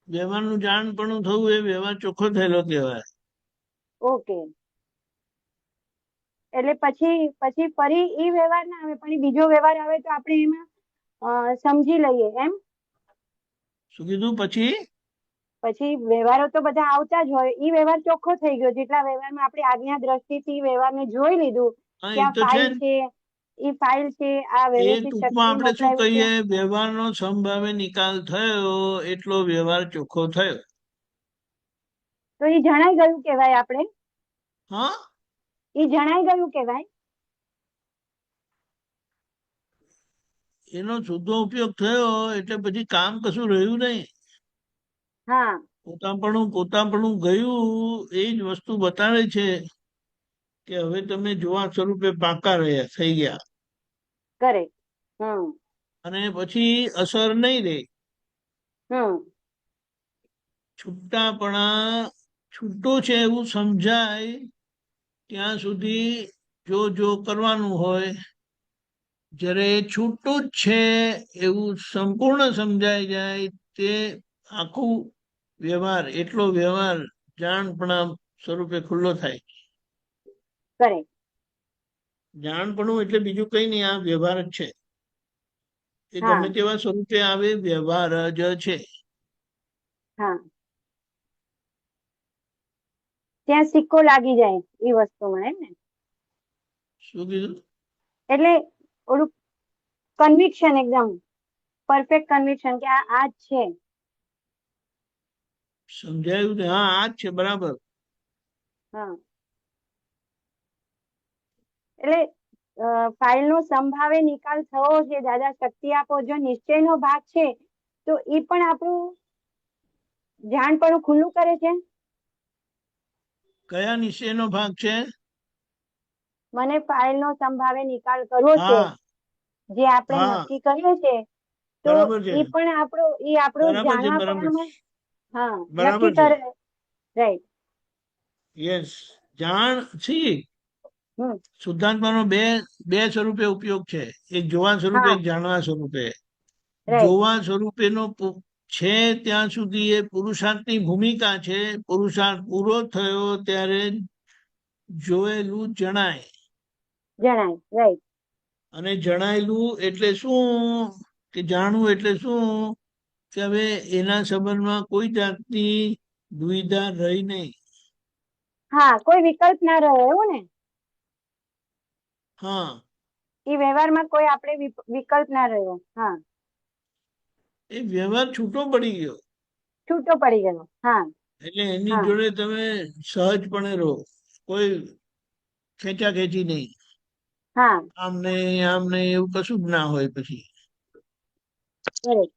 વ્યવહારનું જાણપણું થવું એ વ્યવહાર ચોખ્ખો થયેલો કહેવાય. ઓકે, એટલે પછી ફરી એ વ્યવહાર ના આવે, પણ બીજો વ્યવહાર આવે તો આપણે એમાં સમજી લઈએ એમ? શું કીધું? પછી વ્યવહારો તો બધા આવતા જ હોય, એ વ્યવહાર ચોખ્ખો થઈ ગયો, જેટલા વ્યવહારમાં આપણે આજ્ઞા દ્રષ્ટિથી વ્યવહારને જોઈ લીધું હા, કે એ આ તો છે ફાઇલ ને. છે, એ ફાઇલ છે, આ એ વ્યવસ્થિત ટૂંકમાં શક્તિ આપણે શું મોકલાવી છે. કહીએ, વ્યવહારનો સમભાવે નિકાલ થયો એટલો વ્યવહાર ચોખ્ખો થયો. તો એ જણાઈ ગયું કહેવાય આપણે? હા, એ જણાઈ ગયું કહેવાય? એનો શુદ્ધો ઉપયોગ થયો એટલે પછી કામ કશું રહ્યું નહીં. હા, પોતાપણું ગયું. એ જ વસ્તુ બતાવે છે કે હવે તમે જોવા સ્વરૂપે પાકા રહ્યા થઈ ગયા, કરેક્ટ. અને પછી અસર નહીં રહે. છૂટાપણા છૂટો છે એવું સમજાય ત્યાં સુધી જો કરવાનું હોય. જ્યારે છૂટું જ છે એવું સંપૂર્ણ સમજાઈ જાય તે આખું વ્યવહાર, એટલો વ્યવહાર જાણપણા સ્વરૂપે ખુલ્લો થાય. કરેક્ટ. જાણપણું એટલે બીજું કઈ નહીં, આ વ્યવહાર જ છે. એ હા, ગમે તેવા સ્વરૂપે આવે, વ્યવહાર જ છે. હા, ત્યાં સિક્કો લાગી જાય એ વસ્તુમાં, એમ ને? શું કીધું? એટલે ઓલું કન્વિક્શન, એકદમ પરફેક્ટ કન્વિક્શન કે આ જ છે. સમજાયું ને? હા, આ જ છે, બરાબર. હા, એટલે ફાઇલનો સંભાવે નિકાલ થવો છે. દાદા શક્તિ આપો. જો નિશ્ચયનો ભાગ છે તો એ પણ આપણું જાણપણું ખુલ્લું કરે છે. કયા નિશ્ચયનો ભાગ છે? મને ફાઇલનો સંભાવે નિકાલ કરવો છે, હા જે આપણે હા, નક્કી કરીએ છે, તો બરાબર છે, એ પણ આપણું બરાબર છે, બરાબર જાણવાપણામાં હા બરાબર નક્કી છે. કરે. રાઈટ. યસ. જાણ શુદ્ધાત્માનો બે સ્વરૂપે ઉપયોગ છે. એક જોવા સ્વરૂપે, હા, એક જાણવા સ્વરૂપે. રાઈટ. જોવા સ્વરૂપેનો છે ત્યાં સુધી એ પુરુષાર્થની ભૂમિકા છે. પુરુષાર્થ પૂરો થયો ત્યારે જોયેલું જણાય. રાઈટ. અને જણાયેલું એટલે શું? કે જાણવું એટલે શું? કે હવે એના સંબંધમાં કોઈ જાતની દુવિધા રહી નહીં. હા, કોઈ વિકલ્પ ના રહે, એવું ને? હા, એ વ્યવહારમાં કોઈ આપણે વિકલ્પ ના રહ્યો. હા, એ વ્યવહાર છૂટો પડી ગયો છૂટો પડી ગયો. હા, એટલે એની હા, જોડે તમે સહજપણે રહો. કોઈ ખેંચી નહીં. હા, આમ નહીં એવું કશું જ ના હોય પછી. કરેક્ટ.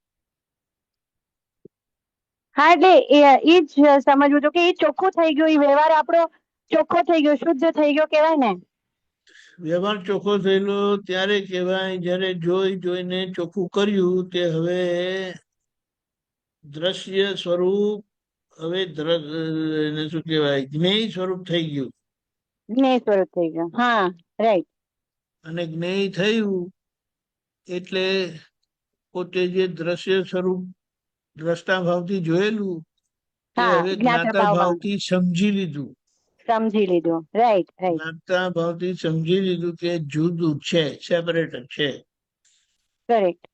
હા, એટલે એ જ સમજવું હતું કે એ ચોખ્ખો થઈ ગયો, એ વ્યવહાર આપણો ચોખ્ખો થઈ ગયો, શુદ્ધ થઈ ગયો કહેવાય ને? વ્યવહાર ચોખ્ખો થયેલો ત્યારે કહેવાય જ્યારે જોઈને ચોખ્ખું કર્યું તે હવે દ્રશ્ય સ્વરૂપ, હવે એને શું કહેવાય, જ્ઞેય સ્વરૂપ થઈ ગયું. જ્ઞેય સ્વરૂપ થઈ ગયો. હા, રાઈટ. અને જ્ઞેય થયું એટલે પોતે જે દ્રશ્ય સ્વરૂપ દ્રષ્ટા ભાવથી જોયેલું તે હા, હવે જ્ઞાતા જ્ઞાતા ભાવમાં ભાવથી સમજી લીધું. સમજી લીધું. Right, right. જ્ઞાતા ભાવથી સમજી લીધું કે જુદું છે, સેપરેટ છે. કરેક્ટ.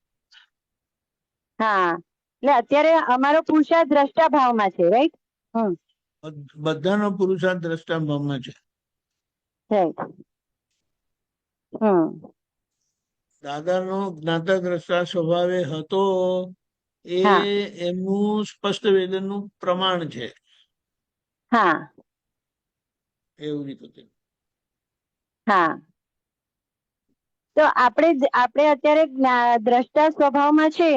હા, એટલે અત્યારે અમારો પુરુષાર્થ દ્રષ્ટા ભાવમાં છે. રાઈટ. બધાનો પુરુષાર્થ દ્રષ્ટા ભાવમાં છે. રાઈટ. દાદાનો જ્ઞાતા દ્રષ્ટા સ્વભાવે હતો એ હા, એમનું સ્પષ્ટ વેદનનું પ્રમાણ છે. હા, એવું રીતે હા. તો આપણે અત્યારે દ્રષ્ટા સ્વભાવમાં છે,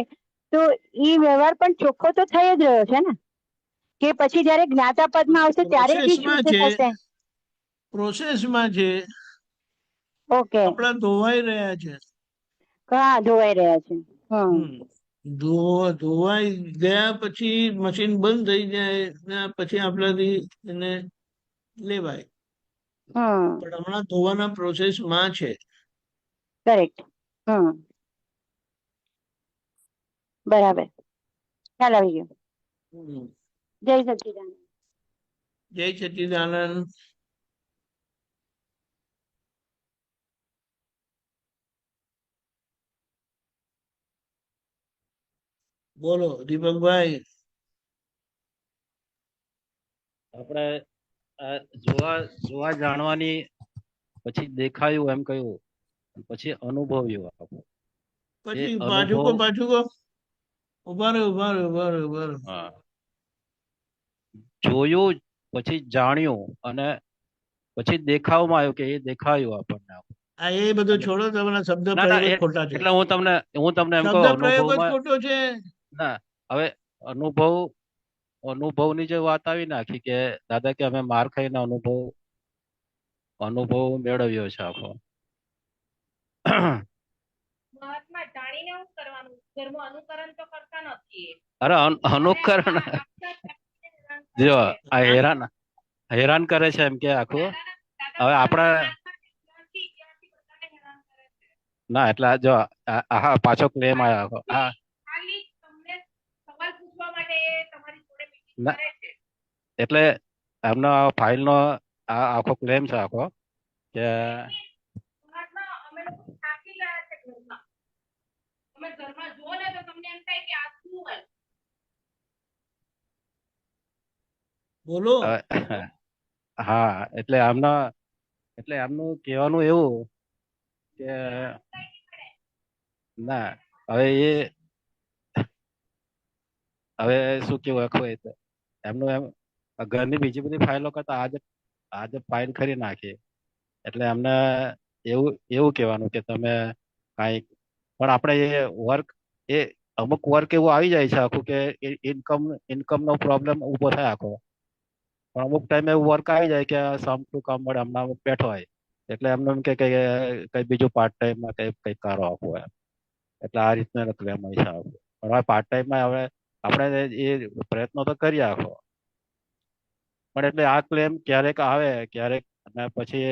તો ઈ વ્યવહાર પણ ચોખ્ખો તો થઈ જ રહ્યો છે ને, કે પછી જયારે જ્ઞાતા પદમાં આવશે ત્યારે બી પ્રોસેસમાં શુદ્ધ છે, થશે? પ્રોસેસમાં છે. ઓકે. કપડા ધોવાઈ રહ્યા છે. હા, ધોવાઈ રહ્યા છે. ધોવાઈ ગયા પછી મશીન બંધ થઈ જાય ને પછી આપણાથી એને લેવાય, પણ હમણાં ધોવાના પ્રોસેસમાં છે. કરેક્ટ. બરાબર, ખ્યાલ આવી ગયો. જય સચિદાનંદ. જય સચિદાનંદ. બોલો દીપકભાઈ. આપણે જોવા જાણવાની, પછી દેખાયું એમ કહ્યું, પછી અનુભવ્યું આપણે. પછી પાછું કહો. ઉભા રહ્યો. હા, જોયું પછી જાણ્યું અને પછી દેખાવમાં આવ્યું કે એ દેખાયું આપણને. આ એ બધું છોડો, તમારા શબ્દ પ્રયોગ જ ખોટા છે. એટલે હું તમને એમ કહું, શબ્દ પ્રયોગ જ અનુભવમાં ખોટો છે. ના, હવે અનુભવની જે વાત આવી નાખી કે દાદા કે અમે માર ખાઈને અનુભવ મેળવ્યો છે આખો. મહાત્મા જાણીને શું કરવાનું? ઘરમાં અનુકરણ તો કરતા નથી. અરે અનુકરણ જો આ હેરાન કરે છે એમ કે આખું. હવે આપણા ના એટલે જો હા પાછો ક્લેમ આવ્યો આખો. હા, ખાલી તમને સવાલ પૂછવા માટે તમારી જોડે મીટિંગ ના, કરે છે. એટલે એમનો ફાઇલ નો આ આખો ક્લેમ છે આખો કે મહાત્મા અમે લોકો થાકી ગયા છે ઘરમાં. તમે ઘરમાં જુઓ ને તો તમને એમ થાય કે આ શું હોય. બોલો. હા, એટલે એમનું કહેવાનું એવું કે ના, હવે શું કેવું આખું એમનું એમ ઘરની બીજી બધી ફાઇલો કરતા આજે ફાઇલ ખરી નાખી. એટલે એમને એવું કહેવાનું કે તમે કાંઈક, પણ આપણે એ અમુક વર્ક એવું આવી જાય છે આખું કે ઇન્કમ નો પ્રોબ્લેમ ઉભો થાય આખો. પણ અમુક ટાઈમે એવું વર્ક આવી જાય કે સમ ટુ કામ મળે, હમણાં બેઠો હોય એટલે એમને એમ કે કઈ બીજું પાર્ટ ટાઈમમાં કઈ કારો આપવો એમ. એટલે આ રીતના ક્લેમ હોય છે આખું. પણ હવે પાર્ટ ટાઈમમાં હવે આપણે એ પ્રયત્નો તો કરીએ આખો, પણ એટલે આ ક્લેમ ક્યારેક આવે ક્યારેક, અને પછી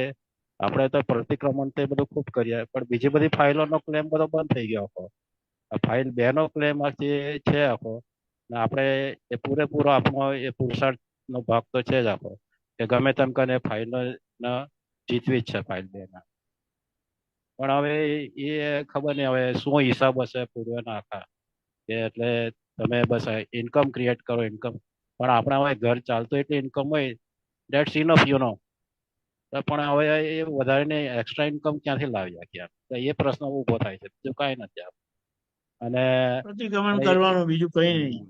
આપણે તો પ્રતિક્રમણ તે બધું ખૂબ કરીએ, પણ બીજી બધી ફાઇલોનો ક્લેમ બધો બંધ થઈ ગયો આખો. આ ફાઇલ 2 નો ક્લેમ આખી છે આખો, ને આપણે એ પૂરેપૂરો આપણો એ પુરુષાર્થ નો ભાગ તો છે જ આખો, કે ગમે તેમ કરીને ફાઇલ જીતવી જ છે ફાઇલ 2 ના. પણ હવે એ ખબર નહીં હવે શું હિસાબ હશે પૂર્વના આખા, કે એટલે તમે બસ ઇન્કમ ક્રિએટ કરો ઇન્કમ, પણ આપણે હવે ઘર ચાલતું એટલી ઇન્કમ હોય દેટ્સ ઇનફ પણ હવે એ વધારે ને એક્સ્ટ્રા ઇન્કમ ક્યાંથી લાવી શકીએ? તો એ પ્રશ્ન ઉભો થાય છે, બીજું કાંઈ નથી. અને પ્રતિક્રમણ કરવાનું, બીજું કઈ નહીં.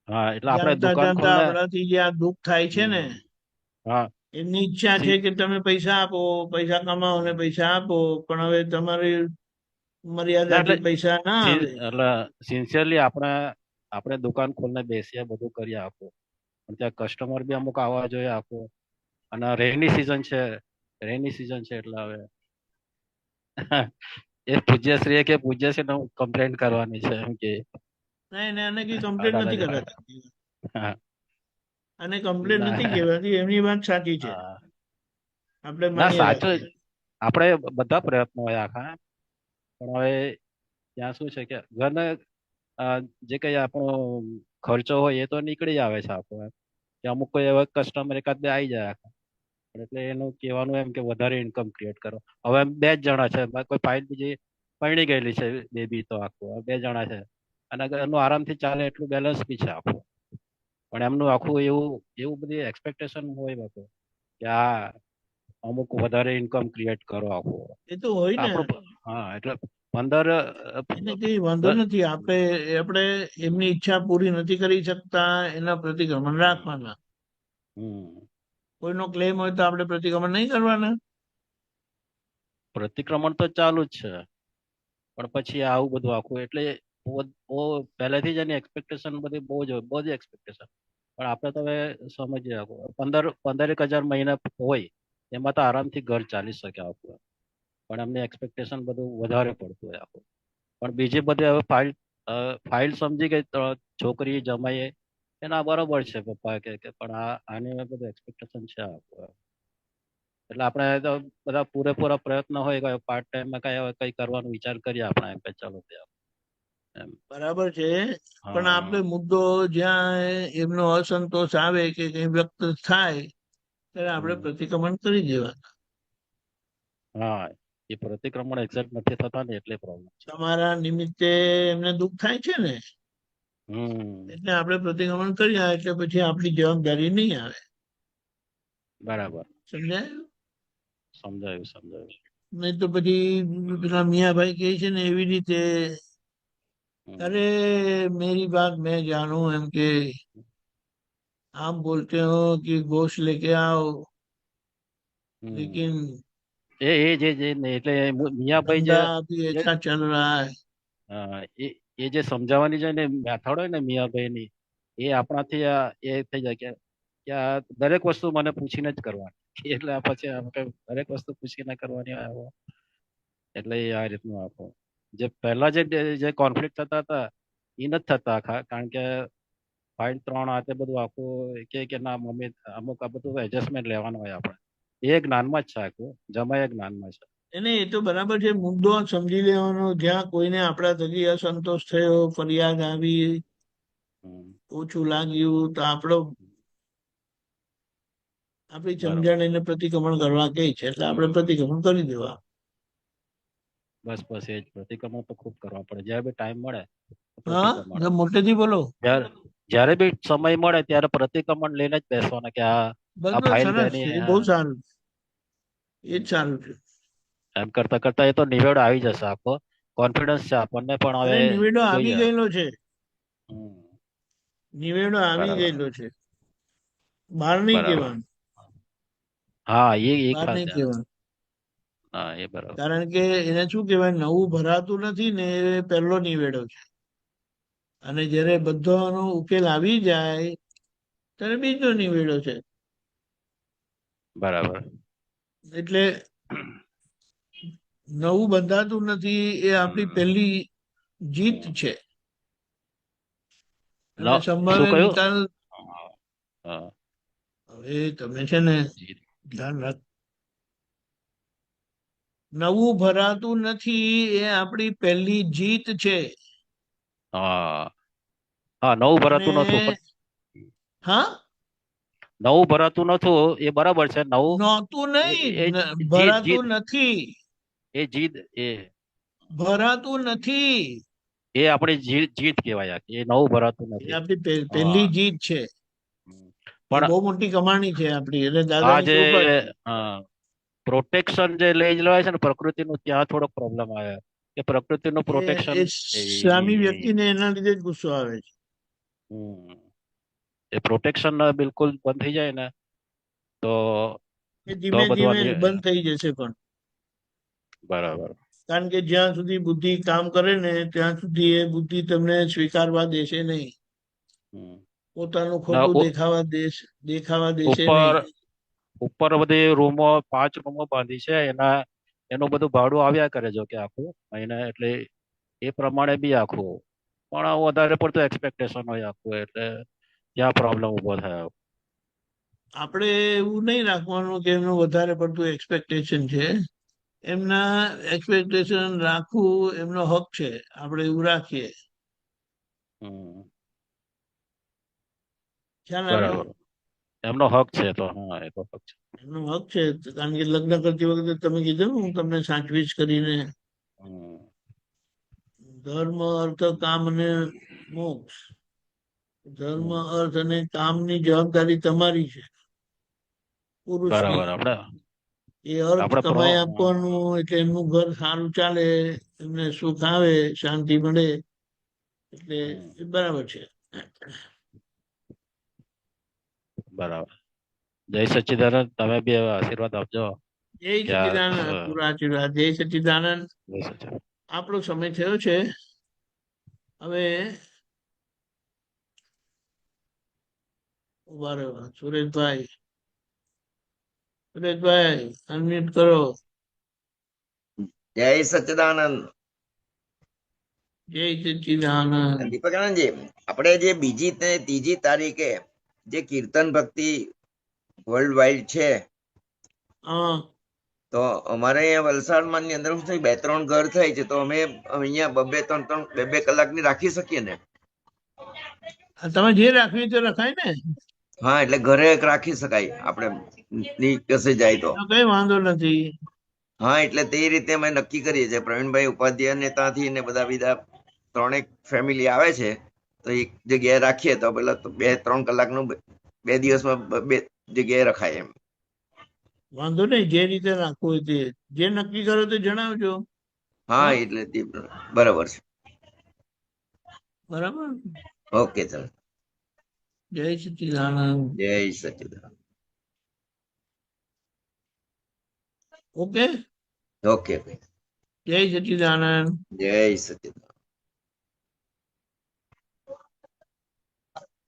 હા, એટલે આપણે જાણતા દુકાન જાણતા ખોલને. આપણાથી જે આ દુઃખ થાય છે ને, હા, એમની ઈચ્છા છે કે તમે પૈસા આપો, પૈસા કમાઓ ને પૈસા આપો, પણ હવે તમારી મર્યાદાથી પૈસા ના આવે. એટલે સિન્સિયરલી આપણે દુકાન ખોલને બેસીએ, બધું કરીએ આખું, પણ ત્યાં કસ્ટમર બી અમુક આવવા જોઈએ આખું. અને રેની સિઝન છે એટલે હવે એ પૂજ્યશ્રી કે પૂજ્યશ્રી ને કમ્પ્લેન કરવાની છે એમ કે નહીં, એને કઈ કમ્પ્લેન નથી કરાતી. હા, અને કમ્પ્લેન નથી કહેવાતી, એમની વાત સાચી છે. આપણે માની સાચું. આપણે બધા પ્રયત્નો હોય આખા, પણ હવે ત્યાં શું છે કે ઘરને જે કઈ આપણો ખર્ચો હોય એ તો નીકળી આવે છે આપણો એમ. કે અમુક કોઈ એવા કસ્ટમર એકાદ બે આવી જાય આખા. પણ એટલે એનું કહેવાનું એમ કે વધારે ઇન્કમ ક્રિએટ કરો. હવે એમ 2 જ જણા છે, કોઈ ફાઇલ બીજી પરણી ગયેલી છે બેબી, તો આખું હવે 2 જણા છે અને એનું આરામથી ચાલે એટલું બેલેન્સ બી છે આખું. પણ એમનું આખું એવું બધી એક્સપેક્ટેશન હોય બાપુ કે આ અમુક વધારે ઇન્કમ ક્રિએટ કરો આખું. એ તો હોય ને, આપણું હા એટલે 15 એને કઈ વાંધો નથી. આપણે એમની ઈચ્છા પૂરી નથી કરી શકતા, એના પ્રતિક્રમણ રાખવાના. હમ કોઈનો ક્લેમ હોય તો આપણે પ્રતિક્રમણ નહીં કરવાના. પ્રતિક્રમણ તો ચાલુ જ છે, પણ પછી આવું બધું આખું એટલે પહેલેથી જ એની એક્સપેક્ટેશન બધી બહુ જ એક્સપેક્ટેશન. પણ આપણે તો હવે સમજીએ આખું 15,000 મહિના હોય એમાં તો આરામથી ઘર ચાલી શકે આખું. પણ એમની એક્સપેક્ટેશન બધું વધારે પડતું હોય આખું. પણ બીજી બધી હવે ફાઇલ સમજી ગઈ તો છોકરી જમાઈએ એના બરોબર છે પપ્પા કે પણ આની બધું એક્સપેક્ટેશન છે આખું. એટલે આપણે તો બધા પૂરેપૂરા પ્રયત્ન હોય પાર્ટ ટાઈમમાં કઈ કરવાનો વિચાર કરીએ આપણે એમ કે ચાલો એમ. બરાબર છે, પણ હા આપણે મુદ્દો જ્યાં એમનો અસંતોષ આવે કે કઈ વ્યક્ત થાય ત્યારે આપણે હમ. પ્રતિક્રમણ કરી દેવાના. હા એ પ્રતિક્રમણ એક્ઝેક્ટ નથી થતા ને એટલે પ્રોબ્લેમ છે. તમારા નિમિત્તે એમને દુઃખ થાય છે ને, હમ એટલે આપણે પ્રતિક્રમણ કરીએ એટલે પછી આપણી જવાબદારી નહીં આવે. બરાબર, સમજાય? સમજાયું. નહીં તો પછી પેલા મિયાભાઈ કહે છે ને એવી રીતે, અરે मेरी बात मैं जानूं एम के आप बोलते हो कि गोश्त लेके आओ, लेकिन જે ને એટલે મિયાભાઈ જે धंधा अभी જે- ऐसा चल रहा है. એ જે સમજાવવાની છે ને મેથડ હોય ને મિયાભાઈ ની, એ આપણાથી એ થઈ જાય કે આ દરેક વસ્તુ મને પૂછીને જ કરવાની. એટલે આ પછી આપણે દરેક વસ્તુ પૂછીને કરવાની હોય. એટલે એ આ રીતનું આખો જે પહેલા જે કોન્ફ્લિક્ટ થતા હતા એ નથી થતા આખા. કારણ કે ફાઇલ 3 આ તે બધું આખું કે ના મમ્મી અમુક આ બધું એડજસ્ટમેન્ટ લેવાનું હોય આપણે. એ જ્ઞાનમાં જ છે આખું, જમાય જ્ઞાનમાં છે. એને એ તો બરાબર છે, મુદ્દો સમજી લેવાનો. જ્યાં કોઈને આપણા થકી અસંતોષ થયો, ફરિયાદ આવી, હમ, ઓછું લાગ્યું, તો આપણી બરોબર. સમજણ એને પ્રતિક્રમણ કરવા કહે છે એટલે આપણે પ્રતિક્રમણ કરી દેવા. બસ એ જ પ્રતિક્રમણ તો ખૂબ કરવા પડે જ્યારે બી ટાઈમ મળે હા, પ્રતિક્રમણ. મોટેથી બોલો. જ્યારે બી સમય મળે ત્યારે પ્રતિક્રમણ લઈને જ બેસવાના કે આ બસ ફાઇલ સરસ બેની છે, એ બહુ સારું છે, એ જ સારું છે. એમ કરતા કરતા એ તો નિવેડો આવી જશે આખો. કોન્ફિડન્સ છે આપણને પણ હવે અરે નિવેડો આવી જોઈએ. ગયેલો છે, હમ, નિવેડો આવી બરાબર ગયેલો છે. બહાર નહીં બરાબર. કહેવાનું, હા એ બહાર ખાસ નહીં ધ્યાન. કહેવાનું. હા એ બરાબર. કારણ કે એને શું કહેવાય, નવું ભરાતું નથી ને, એ પહેલો નિવેડો છે. અને જ્યારે બધાનો ઉકેલ આવી જાય ત્યારે બીજો નિવેડો છે. બરાબર. એટલે નવું બંધાતું નથી, એ આપણી પહેલી જીત છે. અને શું સંભાવ્ય કહ્યું? નિકાલ. હા, હવે તમે છે ને જી. ધ્યાન રાખ, નવું ભરાતું નથી એ આપણી પહેલી જીત છે. હા હા નવું અને ભરાતું નતું પણ હા, નવું ભરાતું નતું એ બરાબર છે. નવું નહોતું નહીં, એ જીત જીત ભરાતું નથી, એ જીત ભરાતું નથી. એ આપણી જીત કહેવાય. એ નવું ભરાતું એ નથી. આપણી હા પહેલી જીત છે. હમ. એ પણ બહુ મોટી કમાણી છે આપણી, એટલે આ દાદાની જે કૃપા છે. પ્રોટેક્શન જે લઈ લેવાય છે ને પ્રકૃતિનું, ત્યાં થોડોક પ્રોબ્લેમ આવે કે પ્રકૃતિનું પ્રોટેક્શન. એ સ્વામી વ્યક્તિને એના લીધે જ ગુસ્સો આવે છે. એ પ્રોટેક્શન બિલકુલ બંધ થઈ જાય ને તો એ ધીમે બધું ધીમે બંધ થઈ જશે. પણ બરાબર. કારણ કે જ્યાં સુધી બુદ્ધિ કામ કરે ને ત્યાં સુધી એ બુદ્ધિ તમને સ્વીકારવા દેશે નહીં. હમ. પોતાનું ના, ખોટું દેખાવા દેશે ઉપર નહીં. ઉપર બધી રૂમો 5 રૂમો બાંધી છે એનું બધું ભાડું આવ્યા કરે જો કે આખું મહિને. એટલે એ પ્રમાણે બી આખું પણ વધારે પડતું એક્સપેક્ટેશન હોય આખું એટલે ત્યાં પ્રોબ્લેમ ઉભો થાય. આપણે એવું નહીં રાખવાનું કે એમનું વધારે પડતું એક્સપેક્ટેશન છે. એમના એક્સપેક્ટેશન રાખવું એમનો હક છે, આપણે એવું રાખીએ. હમ. ખ્યાલ આવ્યો? બરાબર. એમનો હક છે તો હા એ તો હક છે. એમનો હક છે, કારણ કે લગ્ન કરતી વખતે તમે કીધું ને હું તમને સાચવીશ કરીને. હમ. ધર્મ, અર્થ, કામ અને મોક્ષ. ધર્મ, અર્થ અને કામની જવાબદારી તમારી છે, પુરુષની. બરાબર. આપણે એ અર્થ આપણે કમાઈ આપવાનું, એટલે એમનું ઘર સારું ચાલે, એમને સુખ આવે, શાંતિ મળે, એટલે એ બરાબર છે. બરાબર. જય સચ્ચિદાનંદ. તમે બી હવે આશીર્વાદ આપજો જય કે આ સચ્ચિદાનંદ. પૂરા આશીર્વાદ. જય સચ્ચિદાનંદ. જય સચ્ચિદાનંદ. આપણો સમય થયો છે. હવે ઉભા રહ્યો. સુરેશભાઈ, અનમ્યુટ કરો. જય સચ્ચિદાનંદ. જય સચ્ચિદાનંદ. દીપકાનંદજી, આપણે જે બીજી ને ત્રીજી તારીખે જે કીર્તન ભક્તિ વર્લ્ડ વાઇડ છે, હા, તો અમારે અહીંયા વલસાડમાં ની અંદર શું થાય, 2-3 ઘર થાય છે, તો અમે અહીંયા 2-2 કલાકની રાખી શકીએ ને? તમે જે રાખવી તો રખાય ને. હા, એટલે ઘરે રાખી શકાય આપણે કશે જાય તો. એનો કઈ વાંધો નથી. હા, એટલે તે રીતે અમે નક્કી કરીએ છીએ. પ્રવીણભાઈ ઉપાધ્યાય ને ત્યાંથી ને બધા બીજા 3 ફેમિલી આવે છે, તો એક જગ્યાએ રાખીએ તો પેલા 2-3 કલાકનું 2 દિવસમાં 2 જગ્યાએ રખાય એમ. વાંધો નહીં, જે રીતે રાખવું હોય તે. જે નક્કી કરો તો જણાવજો. હા, એટલે તે બરાબર છે. બરાબર. ઓકે, ચાલો. જય સચ્ચિદાનંદ. જય સચ્ચિદાનંદ. ઓકે. ઓકે. જય સચ્ચિદાનંદ. જય સચ્ચિદાનંદ.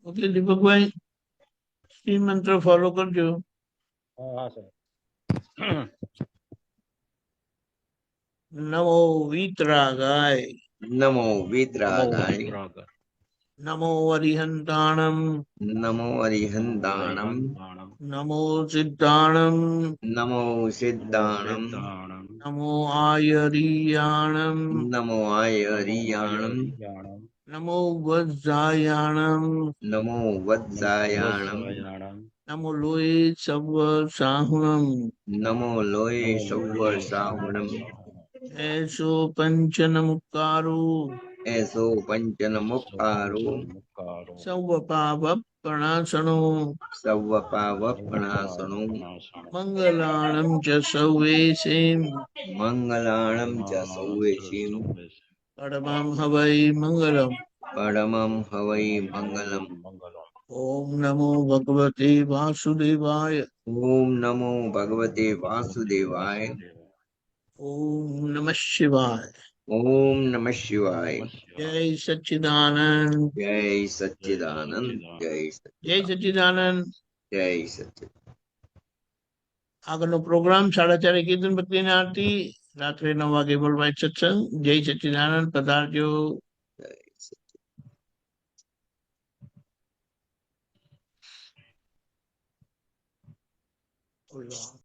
ઓકે દીપકભાઈ, શ્રી મંત્ર ફોલો કરજો. હા હા સર. નમો વીતરાગાય. નમો વિતરાગાય. નમો અરિહંતાણમ. નમો અરિહંતાણમ. નમો સિદ્ધાણમ. નમો સિદ્ધાણમ. નમો આયરિયાણમ. નમો આયરિયાણમ. નમો વજ્જાયાણમ. નમો વત્સાયાણમ. નમો લોહી સવ સાહુણમ. નમો લોય સૌવર સાવણમ. એસો પંચનમુકારો. એસો પંચન મુખારો. સૌ પાપ પ્રણાશનો. સૌવ પાવપણાસનો. મંગલાણમ ચ સૌવેશે. મંગલાણમ ચ સૌવેશીમ. પરમં હવૈ મંગલમ. પરમં હવૈ મંગલમ. ઓમ નમો ભગવતે વાસુદેવાય. ઓમ નમો ભગવતે વાસુદેવાય. ઓમ નમઃ શિવાય. ઓમ નમઃ શિવાય. જય સચ્ચિદાનંદ. જય સચ્ચિદાનંદ. જય જય સચ્ચિદાનંદ. સચ્ચિદાનંદ. જય સચ્ચિદાનંદ. આગળનો પ્રોગ્રામ 4:30 કીર્તન ભક્તિની આરતી, રાત્રે 9 વાગે બોલવાય સત્સંગ. જય સચ્ચિદાનંદ. પધારજો.